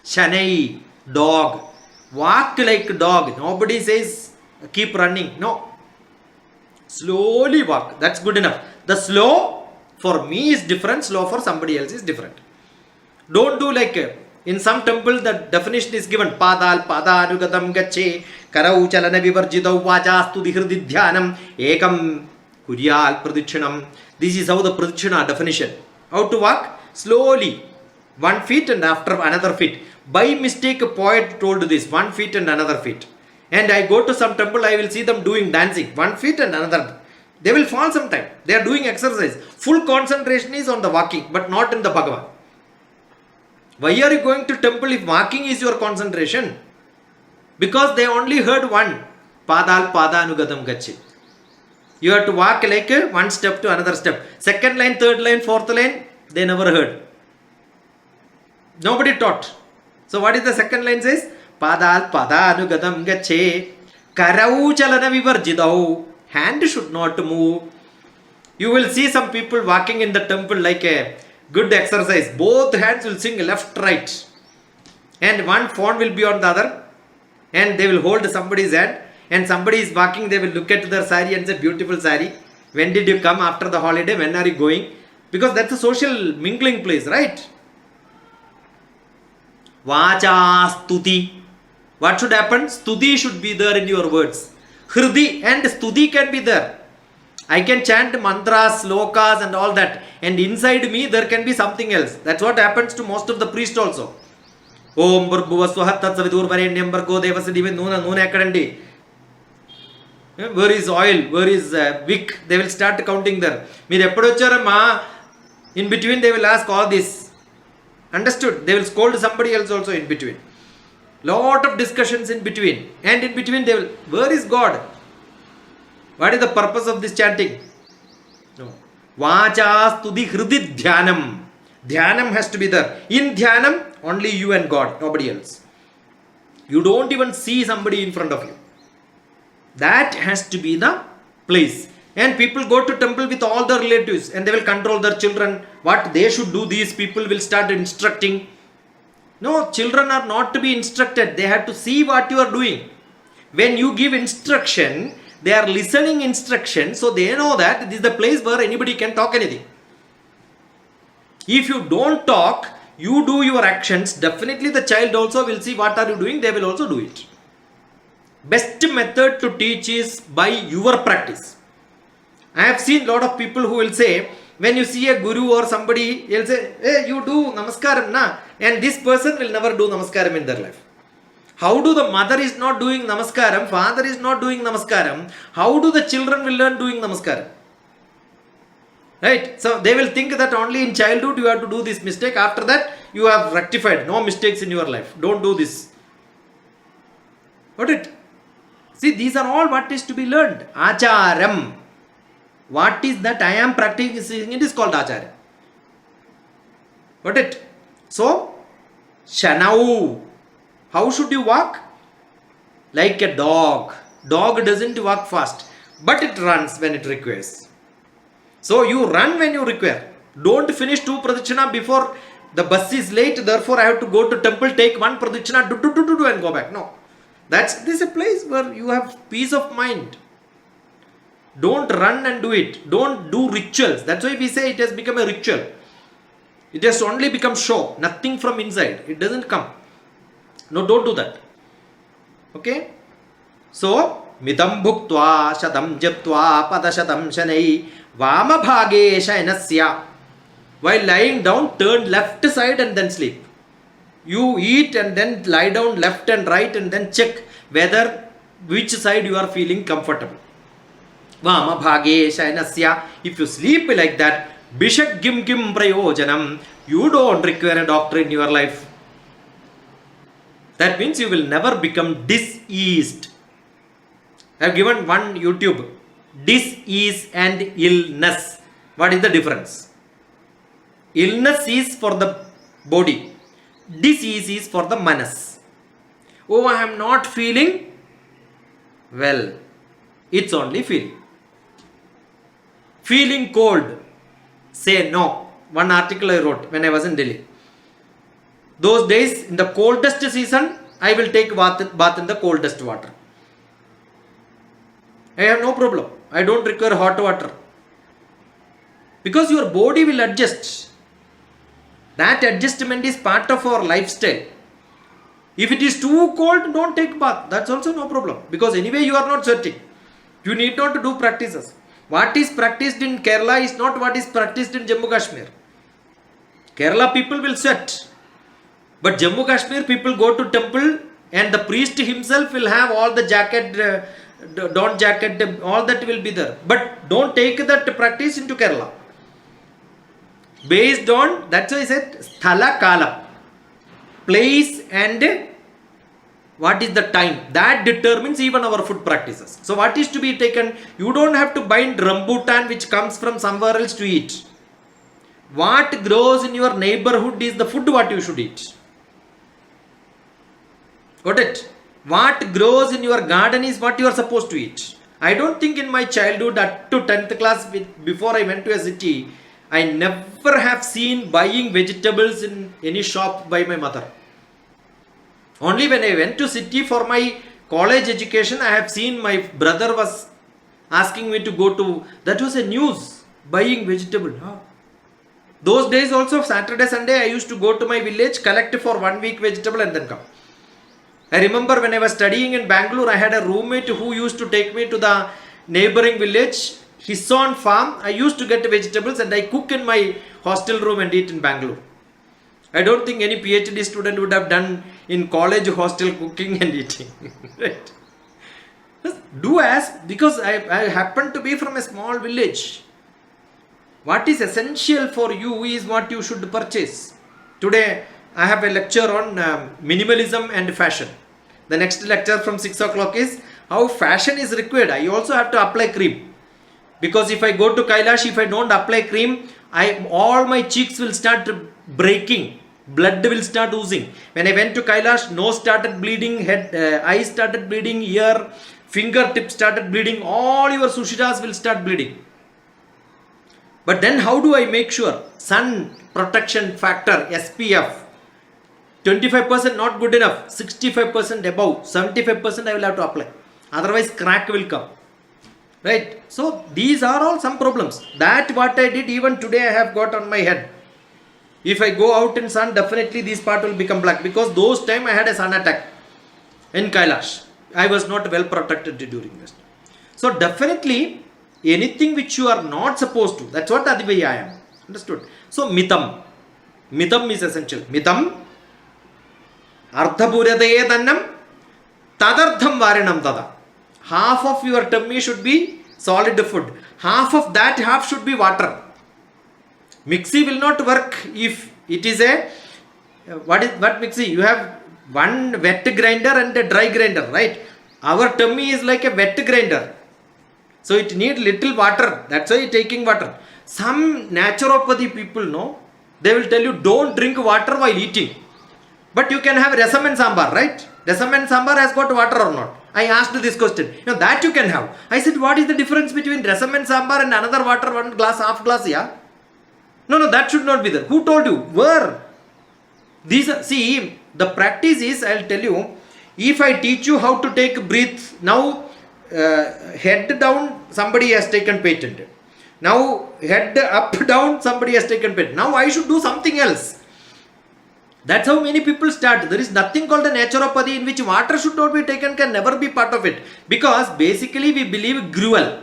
shanai, dog, walk like dog. Nobody says keep running. No. Slowly walk. That's good enough. The slow for me is different, slow for somebody else is different. Don't do like in some temple the definition is given padal padanugatam gache karau chalana vivarjitau vajastu dihirdi dhyanam ekam kuryal pradichanam. This is how the pradicana definition. How to walk? Slowly. 1 feet and after another feet. By mistake a poet told this, 1 feet and another feet. And I go to some temple, I will see them doing dancing. 1 feet and another. They will fall sometime. They are doing exercise. Full concentration is on the walking, but not in the Bhagavan. Why are you going to temple if walking is your concentration? Because they only heard one. Padal padanugadam gachi. You have to walk like one step to another step. Second line, third line, fourth line, they never heard. Nobody taught. So what is the second line says? Padal padanugadam gache karau chalana vivarjidau. Hand should not move. You will see some people walking in the temple like a good exercise. Both hands will sing left, right. And one phone will be on the other. And they will hold somebody's hand. And somebody is walking, they will look at their sari and say, beautiful sari. When did you come after the holiday? When are you going? Because that's a social mingling place, right? Vacha stuti. What should happen? Stuti should be there in your words. Hridi and stuti can be there. I can chant mantras, slokas and all that. And inside me there can be something else. That's what happens to most of the priests also. Om Bhurbhuva Swaha Tat Savitur Varenyam Bhargo Devasya Dhimahi Nuna Ekadandi. Where is oil? Where is wick? They will start counting there. Meer eppudu vacharama? In between they will ask all this. Understood? They will scold somebody else also in between. Lot of discussions in between. And in between they will, where is God? What is the purpose of this chanting? No. Vacha studi hridi dhyanam. Dhyanam has to be there. In dhyanam, only you and God, nobody else. You don't even see somebody in front of you. That has to be the place. And people go to temple with all their relatives and they will control their children. What they should do, these people will start instructing. No, children are not to be instructed. They have to see what you are doing. When you give instruction, they are listening instruction, so they know that this is the place where anybody can talk anything. If you don't talk, you do your actions, definitely the child also will see what are you doing, they will also do it. Best method to teach is by your practice. I have seen lot of people who will say, when you see a guru or somebody, he'll say, hey, you do namaskaram na, and this person will never do namaskaram in their life. How do the mother is not doing namaskaram, father is not doing namaskaram, how do the children will learn doing namaskaram? Right? So they will think that only in childhood you have to do this mistake, after that you have rectified, no mistakes in your life, don't do this. Got it? See, these are all what is to be learned. Acharam. What is that I am practicing? It is called acharya. Got it? So, shanau. How should you walk? Like a dog. Dog doesn't walk fast, but it runs when it requires. So you run when you require. Don't finish 2 pradakshina before the bus is late. Therefore, I have to go to temple, take 1 pradakshina, do and go back. No. This is a place where you have peace of mind. Don't run and do it. Don't do rituals. That's why we say it has become a ritual. It has only become show. Nothing from inside. It doesn't come. No, don't do that. Okay? So, midam bhuktva shatam japtva padashatam shanai vama bhage shayanasya. While lying down, turn left side and then sleep. You eat and then lie down left and right and then check whether which side you are feeling comfortable. Vama bhage shayanasya. If you sleep like that, bishak gim prayojanam, you don't require a doctor in your life. That means you will never become diseased. I have given one YouTube. Disease and illness. What is the difference? Illness is for the body. Disease is for the manas. Oh, I am not feeling well. It's only feeling. Feeling cold. Say no. One article I wrote when I was in Delhi. Those days, in the coldest season, I will take bath in the coldest water. I have no problem. I don't require hot water. Because your body will adjust. That adjustment is part of our lifestyle. If it is too cold, don't take bath. That's also no problem. Because anyway, you are not sweating. You need not to do practices. What is practiced in Kerala is not what is practiced in Jammu Kashmir. Kerala people will sweat. But Jammu Kashmir people go to temple and the priest himself will have all the jacket, don't jacket, all that will be there. But don't take that practice into Kerala. Based on, that's why I said, sthala kala. Place and what is the time. That determines even our food practices. So what is to be taken? You don't have to bind rambutan which comes from somewhere else to eat. What grows in your neighborhood is the food what you should eat. Got it? What grows in your garden is what you are supposed to eat. I don't think in my childhood up to 10th class before I went to a city, I never have seen buying vegetables in any shop by my mother. Only when I went to city for my college education, I have seen my brother was asking me to go to, that was a news, buying vegetable. Those days also, Saturday, Sunday, I used to go to my village, collect for 1 week vegetable and then come. I remember when I was studying in Bangalore, I had a roommate who used to take me to the neighboring village, his own farm. I used to get vegetables and I cook in my hostel room and eat in Bangalore. I don't think any PhD student would have done in college hostel cooking and eating. Right? Do as, because I happen to be from a small village. What is essential for you is what you should purchase. Today, I have a lecture on minimalism and fashion. The next lecture from 6 o'clock is how fashion is required. I also have to apply cream. Because if I go to Kailash, if I don't apply cream, all my cheeks will start breaking. Blood will start oozing. When I went to Kailash, nose started bleeding, head, eyes started bleeding, ear, fingertips started bleeding. All your sushiras will start bleeding. But then how do I make sure? Sun protection factor, SPF. 25% not good enough. 65% above. 75% I will have to apply. Otherwise crack will come. Right? So these are all some problems. That what I did even today I have got on my head. If I go out in sun, definitely this part will become black. Because those time I had a sun attack in Kailash. I was not well protected during this. So definitely anything which you are not supposed to. That's what Adivaya I am. Understood? So mitam. Mitam is essential. Mitam. Ardhapuradaya dannam. Tadardham varinam tada. Half of your tummy should be solid food. Half of that half should be water. Mixie will not work if it is a what mixie? You have one wet grinder and a dry grinder, right? Our tummy is like a wet grinder. So it needs little water. That's why taking water. Some naturopathy people know, they will tell you don't drink water while eating. But you can have rasam and sambar, right? Rasam and sambar has got water or not? I asked this question. That you can have. I said, what is the difference between rasam and sambar and another water, one glass, half glass, yeah? No, that should not be there. Who told you? Where? See, the practice is, I'll tell you, if I teach you how to take breath, now head down, somebody has taken patent. Now head up, down, somebody has taken patent. Now I should do something else. That's how many people start. There is nothing called a naturopathy in which water should not be taken, can never be part of it. Because basically we believe gruel,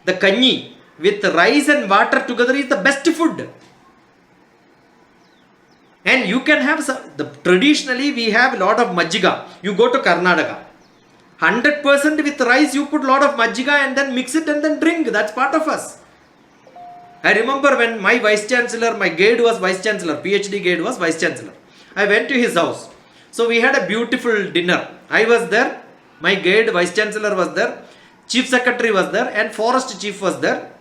the kanji with rice and water together is the best food. And you can have traditionally we have a lot of majjiga. You go to Karnataka. 100% with rice you put lot of majjiga and then mix it and then drink. That's part of us. I remember when my vice chancellor, my guide was vice chancellor, PhD guide was vice chancellor. I went to his house. So we had a beautiful dinner. I was there. My guide, vice chancellor was there. Chief secretary was there. And forest chief was there.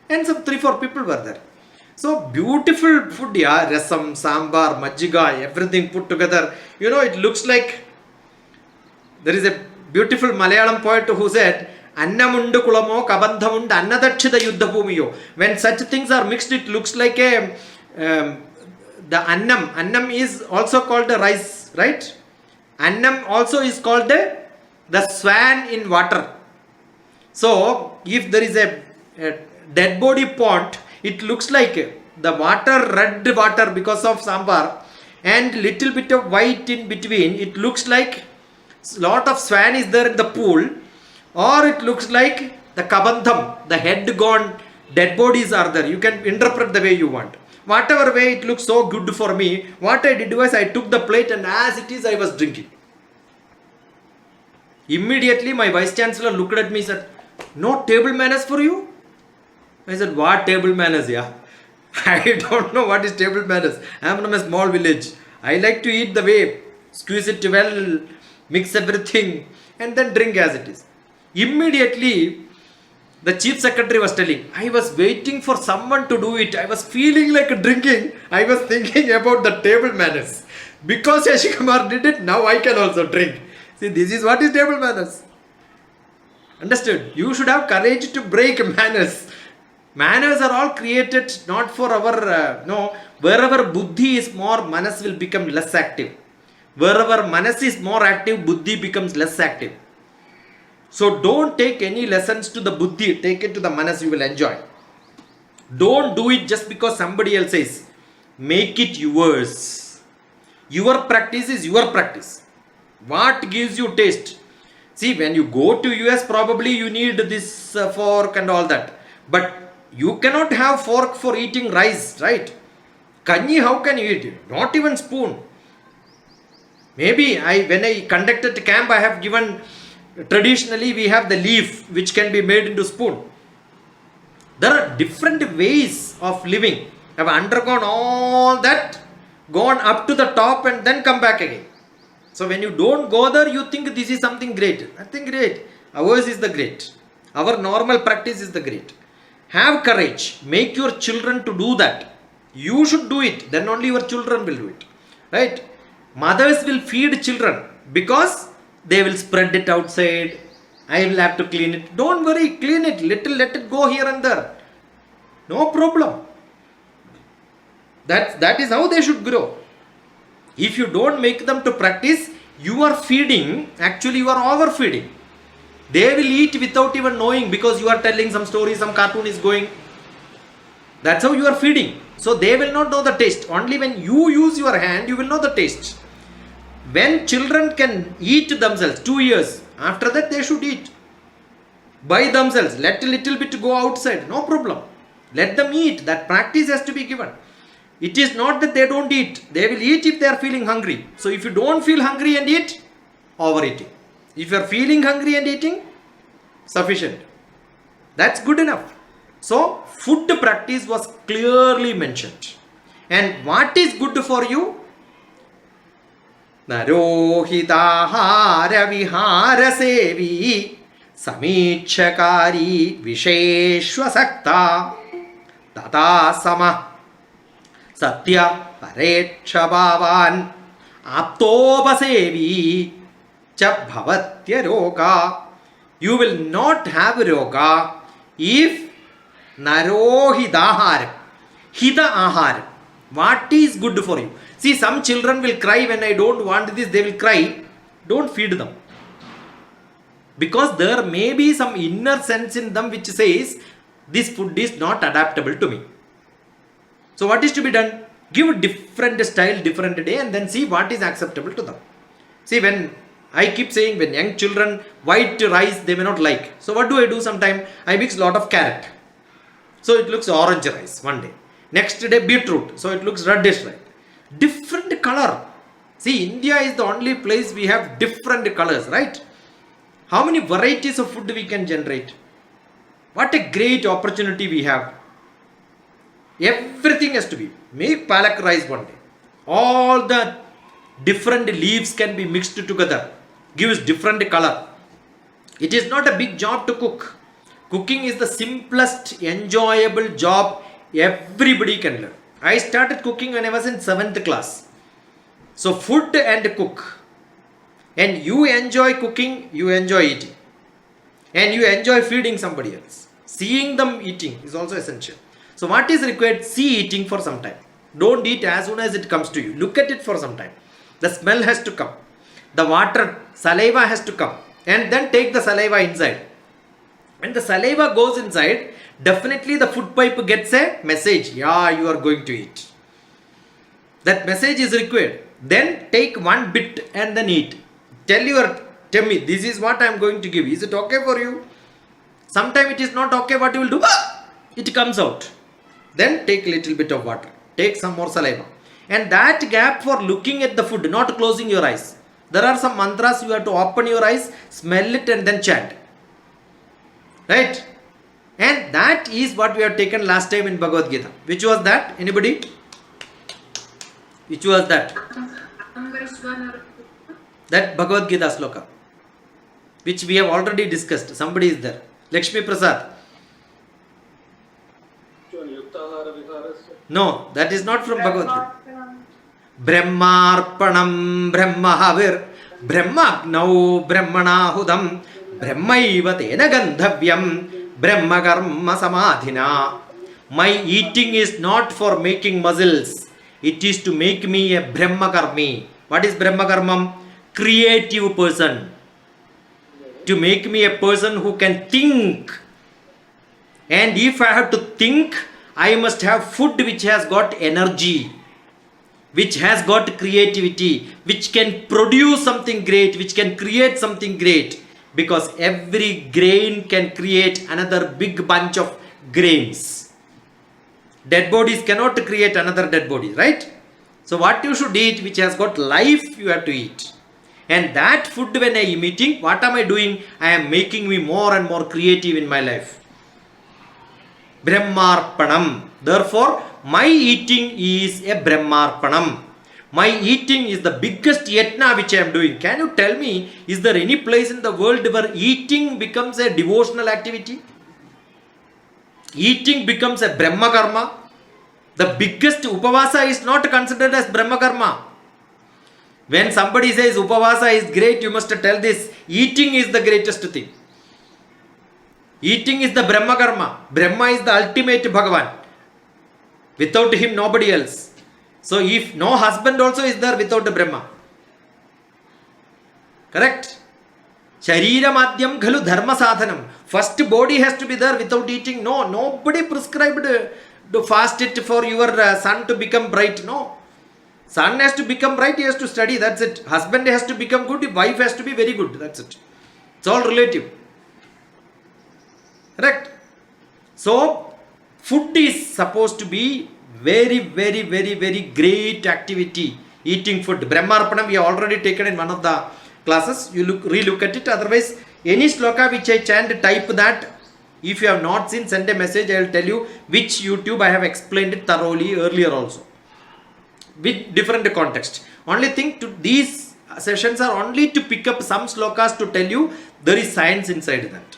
And some 3-4 people were there. So beautiful food, yeah. Rasam, sambar, majjiga, everything put together. It looks like there is a beautiful Malayalam poet who said, Annamundu kulamo kabandhamundu annadachida yuddha bhumiyo. When such things are mixed, it looks like a the annam. Annam is also called the rice, right? Annam also is called the swan in water. So if there is a dead body pond, it looks like the water, red water because of sambar, and little bit of white in between. It looks like lot of swan is there in the pool, or it looks like the kabandham, the head gone, dead bodies are there. You can interpret the way you want. Whatever way it looks so good for me, what I did was I took the plate and as it is I was drinking. Immediately my vice chancellor looked at me and said, no table manners for you? I said, what table manners, yeah? I don't know what is table manners. I am from a small village. I like to eat the way, squeeze it well, mix everything and then drink as it is. Immediately the chief secretary was telling, I was waiting for someone to do it. I was feeling like drinking. I was thinking about the table manners. Because Yashikumar did it, now I can also drink. See, this is what is table manners. Understood? You should have courage to break manners. Manners are all created not for our, wherever buddhi is more, manas will become less active. Wherever manas is more active, buddhi becomes less active. So don't take any lessons to the buddhi, take it to the manas, you will enjoy. Don't do it just because somebody else says. Make it yours. Your practice is your practice. What gives you taste? See, when you go to US, probably you need this fork and all that. But you cannot have fork for eating rice, right? Kanji, how can you eat it? Not even spoon. Maybe when I conducted camp, I have given, traditionally we have the leaf which can be made into spoon. There are different ways of living. I have undergone all that gone up to the top and then come back again. So when you don't go there, you think this is something great. Nothing great. Ours is the great. Our normal practice is the great. Have courage. Make your children to do that. You should do it. Then only your children will do it. Right? Mothers will feed children because they will spread it outside. I will have to clean it. Don't worry. Clean it. Little, let it go here and there. No problem. That is how they should grow. If you don't make them to practice, you are feeding, actually you are overfeeding. They will eat without even knowing because you are telling some story, some cartoon is going. That's how you are feeding. So they will not know the taste. Only when you use your hand, you will know the taste. When children can eat themselves, 2 years, after that they should eat by themselves. Let a little bit go outside, no problem. Let them eat. That practice has to be given. It is not that they don't eat. They will eat if they are feeling hungry. So if you don't feel hungry and eat, overeating. If you are feeling hungry and eating, sufficient. That's good enough. So food practice was clearly mentioned. And what is good for you? Narohitahara vihara sevi samikshakari visheshvasakta tata sama satya parekshabhavan aptopasevi cha bhavatya roga. You will not have roga if narohidaharam. Hida aharam. What is good for you? See, some children will cry when I don't want this, they will cry. Don't feed them. Because there may be some inner sense in them which says, this food is not adaptable to me. So what is to be done? Give different style, different day, and then see what is acceptable to them. See, when I keep saying, when young children, white rice they may not like. So what do? Sometimes I mix lot of carrot. So it looks orange rice one day. Next day beetroot. So it looks reddish rice. Different color. See, India is the only place we have different colors, right? How many varieties of food we can generate? What a great opportunity we have. Everything has to be. Make palak rice one day. All the different leaves can be mixed together. Gives different color. It is not a big job to cook. Cooking is the simplest, enjoyable job everybody can learn. I started cooking when I was in 7th class. So food and cook. And you enjoy cooking, you enjoy eating. And you enjoy feeding somebody else. Seeing them eating is also essential. So what is required? See eating for some time. Don't eat as soon as it comes to you. Look at it for some time. The smell has to come. The water, saliva has to come. And then take the saliva inside. When the saliva goes inside, definitely the food pipe gets a message. Yeah, you are going to eat. That message is required. Then take one bit and then eat. Tell me, this is what I am going to give. Is it okay for you? Sometimes it is not okay. What you will do? It comes out. Then take a little bit of water. Take some more saliva. And that gap for looking at the food, not closing your eyes. There are some mantras you have to open your eyes, smell it and then chant. Right? And that is what we have taken last time in Bhagavad Gita. Which was that? Anybody? Which was that? That Bhagavad Gita sloka. Which we have already discussed. Somebody is there. Lakshmi Prasad. No, that is not from Bhagavad Gita. Brahmarpanam Brahmahavir Brahmagnau Brahmanahudam Brahmaiva tena gandhavyam Brahma karma samadhina. My eating is not for making muscles. It is to make me a Brahma karmi. What is Brahma karmam? Creative person. To make me a person who can think. And if I have to think, I must have food which has got energy, which has got creativity, which can produce something great, which can create something great. Because every grain can create another big bunch of grains. Dead bodies cannot create another dead body, right? So what you should eat, which has got life, you have to eat. And that food when I am eating, what am I doing? I am making me more and more creative in my life. Brahmarpanam. Therefore, my eating is a Brahmarpanam. My eating is the biggest yatna which I am doing. Can you tell me, is there any place in the world where eating becomes a devotional activity? Eating becomes a Brahma karma. The biggest upavasa is not considered as Brahma karma. When somebody says upavasa is great, you must tell this. Eating is the greatest thing. Eating is the Brahma karma. Brahma is the ultimate Bhagavan. Without him, nobody else. So if no husband also is there without the Brahma. Correct? Sharira madhyam khalu dharma sadhanam. First body has to be there without eating. No, nobody prescribed to fast it for your son to become bright. No. Son has to become bright, he has to study, that's it. Husband has to become good, wife has to be very good, that's it. It's all relative. Correct? So, food is supposed to be very, very, very, very great activity. Eating food. Brahmarpanam we have already taken in one of the classes. You relook at it. Otherwise, any sloka which I chant, type that. If you have not seen, send a message. I will tell you which YouTube I have explained it thoroughly earlier also. With different context. Only thing to these sessions are only to pick up some slokas to tell you there is science inside that.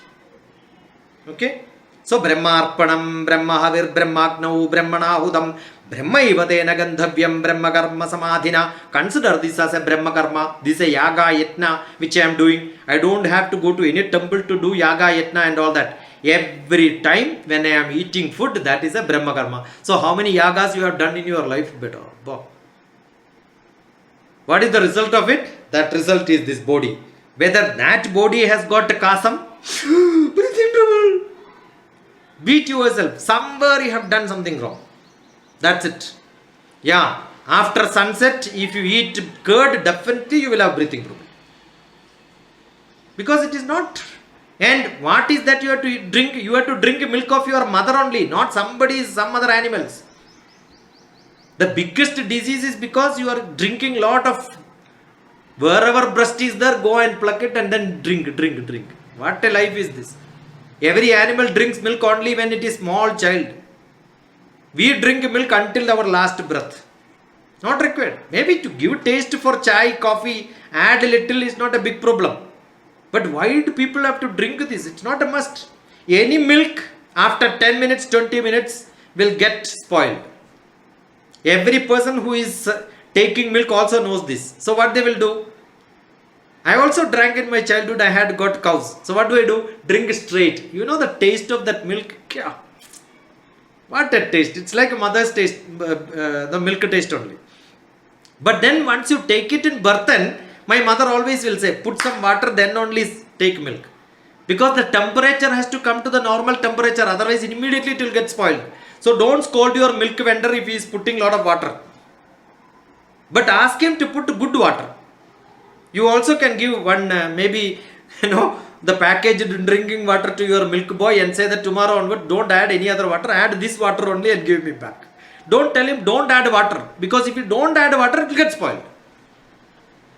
Okay? So Brahmarpanam, Brahmahavir, Brahmagnau, Brahmanahudam, Brahmaivadena Gandhavyam, Brahma Karma Samadhina. Consider this as a Brahma Karma. This is a Yaga Yatna which I am doing. I don't have to go to any temple to do Yaga Yatna and all that. Every time when I am eating food, that is a Brahma Karma. So how many yagas you have done in your life? Better. What is the result of it? That result is this body. Whether that body has got kasam, breathing trouble. Beat yourself. Somewhere you have done something wrong. That's it. Yeah. After sunset, if you eat curd, definitely you will have breathing problem. Because it is not. And what is that you have to drink? You have to drink milk of your mother only, not some other animals. The biggest disease is because you are drinking lot of, wherever breast is there, go and pluck it and then drink. What a life is this? Every animal drinks milk only when it is small child. We drink milk until our last breath. Not required. Maybe to give taste for chai, coffee, add a little is not a big problem. But why do people have to drink this? It's not a must. Any milk after 10 minutes, 20 minutes will get spoiled. Every person who is taking milk also knows this. So what they will do? I also drank in my childhood. I had got cows. So what do? Drink straight. You know the taste of that milk? What a taste. It's like a mother's taste, the milk taste only. But then once you take it in Barthan, my mother always will say, put some water, then only take milk. Because the temperature has to come to the normal temperature, otherwise immediately it will get spoiled. So don't scold your milk vendor if he is putting lot of water. But ask him to put good water. You also can give one, maybe, the packaged drinking water to your milk boy and say that tomorrow onward, don't add any other water, add this water only and give me back. Don't tell him, don't add water. Because if you don't add water, it will get spoiled.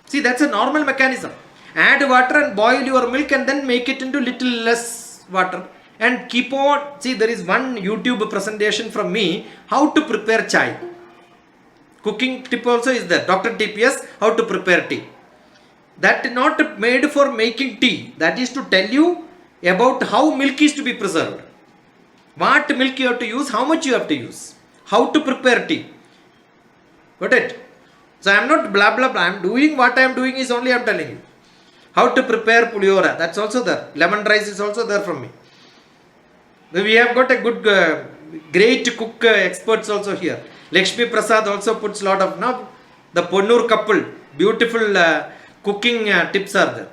See, that's a normal mechanism. Add water and boil your milk and then make it into little less water. And keep on. See, there is one YouTube presentation from me, how to prepare chai. Cooking tip also is there. Dr. TPS, how to prepare tea. That is not made for making tea. That is to tell you about how milk is to be preserved. What milk you have to use, how much you have to use. How to prepare tea. Got it? So I am not blah blah blah. I am doing what I am doing is only I am telling you. How to prepare puliora. That's also there. Lemon rice is also there from me. We have got a good, great cook experts also here. Lakshmi Prasad also puts lot of, the Ponnur couple, beautiful cooking tips are there.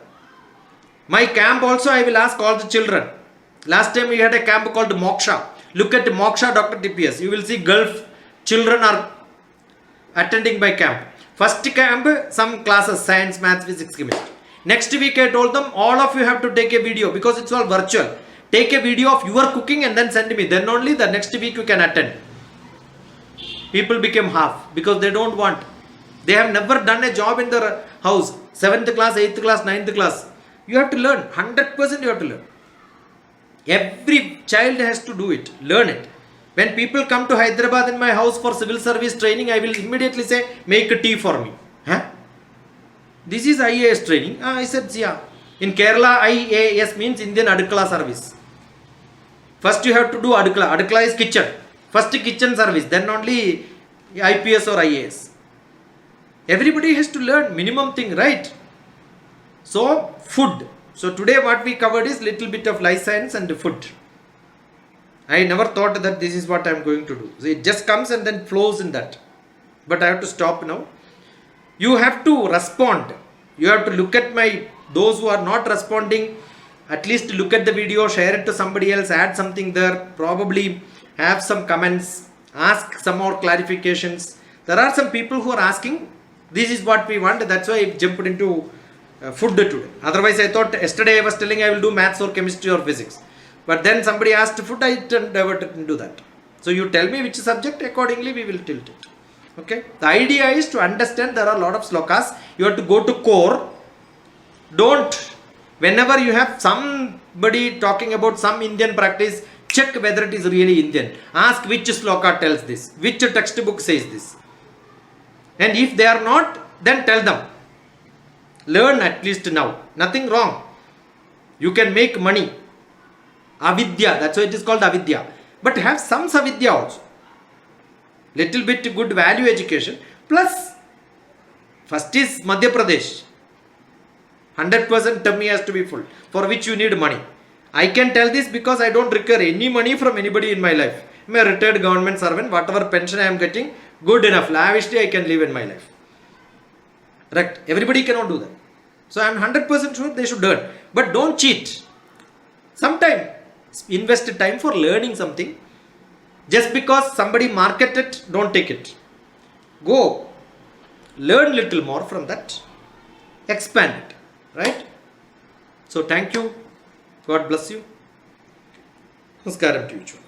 My camp also I will ask all the children. Last time we had a camp called Moksha. Look at Moksha Dr. TPS. You will see Gulf children are attending my camp. First camp, some classes, science, maths, physics, chemistry. Next week I told them, all of you have to take a video because it's all virtual. Take a video of your cooking and then send me. Then only the next week you can attend. People became half because they don't want. They have never done a job in their house. 7th class, 8th class, 9th class. You have to learn. 100% you have to learn. Every child has to do it. Learn it. When people come to Hyderabad in my house for civil service training, I will immediately say, make a tea for me. Huh? This is IAS training. I said, yeah. In Kerala, IAS means Indian Adukala service. First you have to do Adukala. Adukala is kitchen. First kitchen service, then only IPS or IAS. Everybody has to learn minimum thing, right? So, food. So today what we covered is little bit of life science and food. I never thought that this is what I am going to do. So it just comes and then flows in that. But I have to stop now. You have to respond. You have to look at those who are not responding, at least look at the video, share it to somebody else, add something there, probably have some comments, ask some more clarifications. There are some people who are asking, this is what we want, that's why I jumped into food today. Otherwise I thought, yesterday I was telling I will do maths or chemistry or physics. But then somebody asked food, I diverted into that. So you tell me which subject, accordingly we will tilt it. Okay. The idea is to understand there are a lot of slokas. You have to go to core. Don't, whenever you have somebody talking about some Indian practice, check whether it is really Indian. Ask which sloka tells this, which textbook says this. And if they are not, then tell them. Learn at least now. Nothing wrong. You can make money. Avidya, that's why it is called avidya. But have some savidya also. Little bit good value education. Plus, first is Madhya Pradesh. 100% tummy has to be full, for which you need money. I can tell this because I don't require any money from anybody in my life. I am a retired government servant. Whatever pension I am getting, good enough. Lavishly I can live in my life. Correct? Everybody cannot do that. So I am 100% sure they should learn. But don't cheat. Sometime invest time for learning something. Just because somebody market it, don't take it. Go. Learn little more from that. Expand it. Right? So thank you. God bless you. Namaskaram to you.